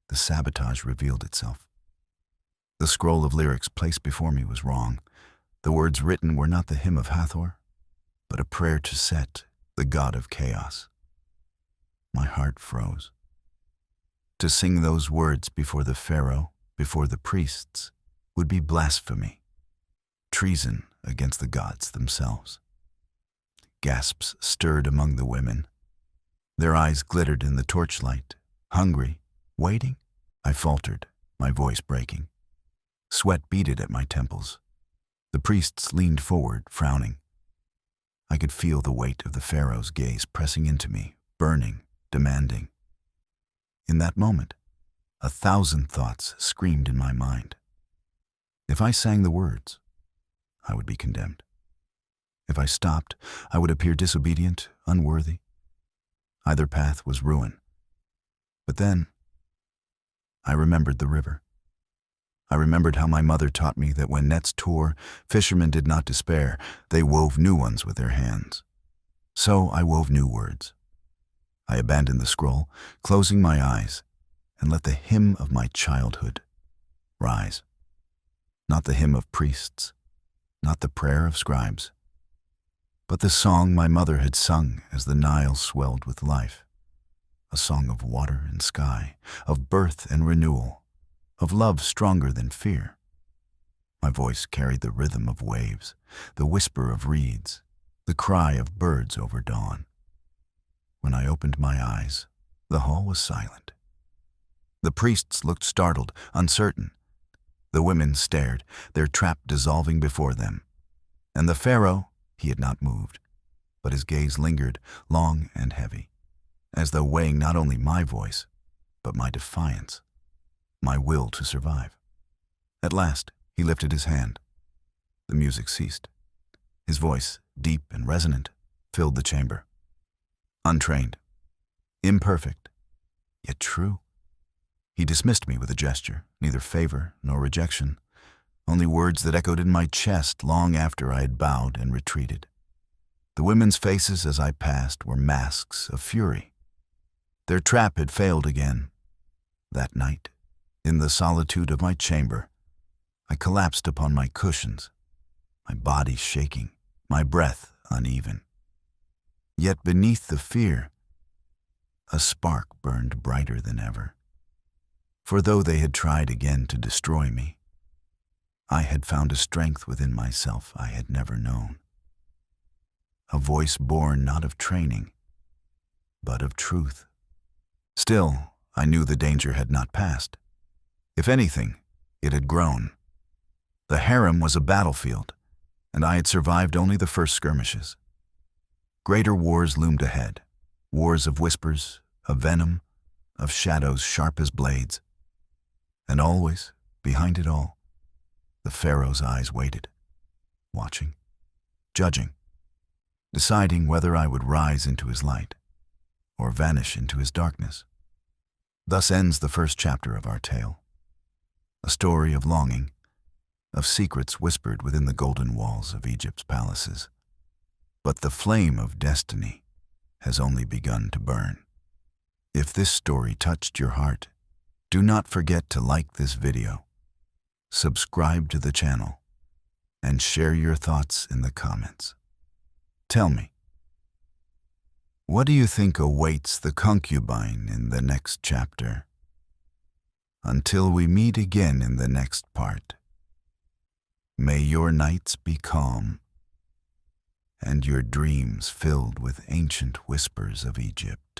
the sabotage revealed itself. The scroll of lyrics placed before me was wrong. The words written were not the hymn of Hathor, but a prayer to Set, the god of chaos. My heart froze. To sing those words before the Pharaoh, before the priests, would be blasphemy, treason against the gods themselves. Gasps stirred among the women. Their eyes glittered in the torchlight. Hungry, waiting, I faltered, my voice breaking. Sweat beaded at my temples. The priests leaned forward, frowning. I could feel the weight of the Pharaoh's gaze pressing into me, burning, demanding. In that moment, 1,000 thoughts screamed in my mind. If I sang the words, I would be condemned. If I stopped, I would appear disobedient, unworthy. Either path was ruin. But then, I remembered the river. I remembered how my mother taught me that when nets tore, fishermen did not despair, they wove new ones with their hands. So I wove new words. I abandoned the scroll, closing my eyes, and let the hymn of my childhood rise. Not the hymn of priests, not the prayer of scribes, but the song my mother had sung as the Nile swelled with life. A song of water and sky, of birth and renewal, of love stronger than fear. My voice carried the rhythm of waves, the whisper of reeds, the cry of birds over dawn. When I opened my eyes, the hall was silent. The priests looked startled, uncertain. The women stared, their trap dissolving before them. And the Pharaoh, he had not moved, but his gaze lingered, long and heavy, as though weighing not only my voice, but my defiance, my will to survive. At last, he lifted his hand. The music ceased. His voice, deep and resonant, filled the chamber. Untrained, imperfect, yet true. He dismissed me with a gesture, neither favor nor rejection, only words that echoed in my chest long after I had bowed and retreated. The women's faces as I passed were masks of fury. Their trap had failed again. That night, in the solitude of my chamber, I collapsed upon my cushions, my body shaking, my breath uneven. Yet beneath the fear, a spark burned brighter than ever. For though they had tried again to destroy me, I had found a strength within myself I had never known. A voice born not of training, but of truth. Still, I knew the danger had not passed. If anything, it had grown. The harem was a battlefield, and I had survived only the first skirmishes. Greater wars loomed ahead, wars of whispers, of venom, of shadows sharp as blades. And always, behind it all, the Pharaoh's eyes waited, watching, judging, deciding whether I would rise into his light or vanish into his darkness. Thus ends the first chapter of our tale, a story of longing, of secrets whispered within the golden walls of Egypt's palaces. But the flame of destiny has only begun to burn. If this story touched your heart, do not forget to like this video, subscribe to the channel, and share your thoughts in the comments. Tell me, what do you think awaits the concubine in the next chapter? Until we meet again in the next part, may your nights be calm and your dreams filled with ancient whispers of Egypt.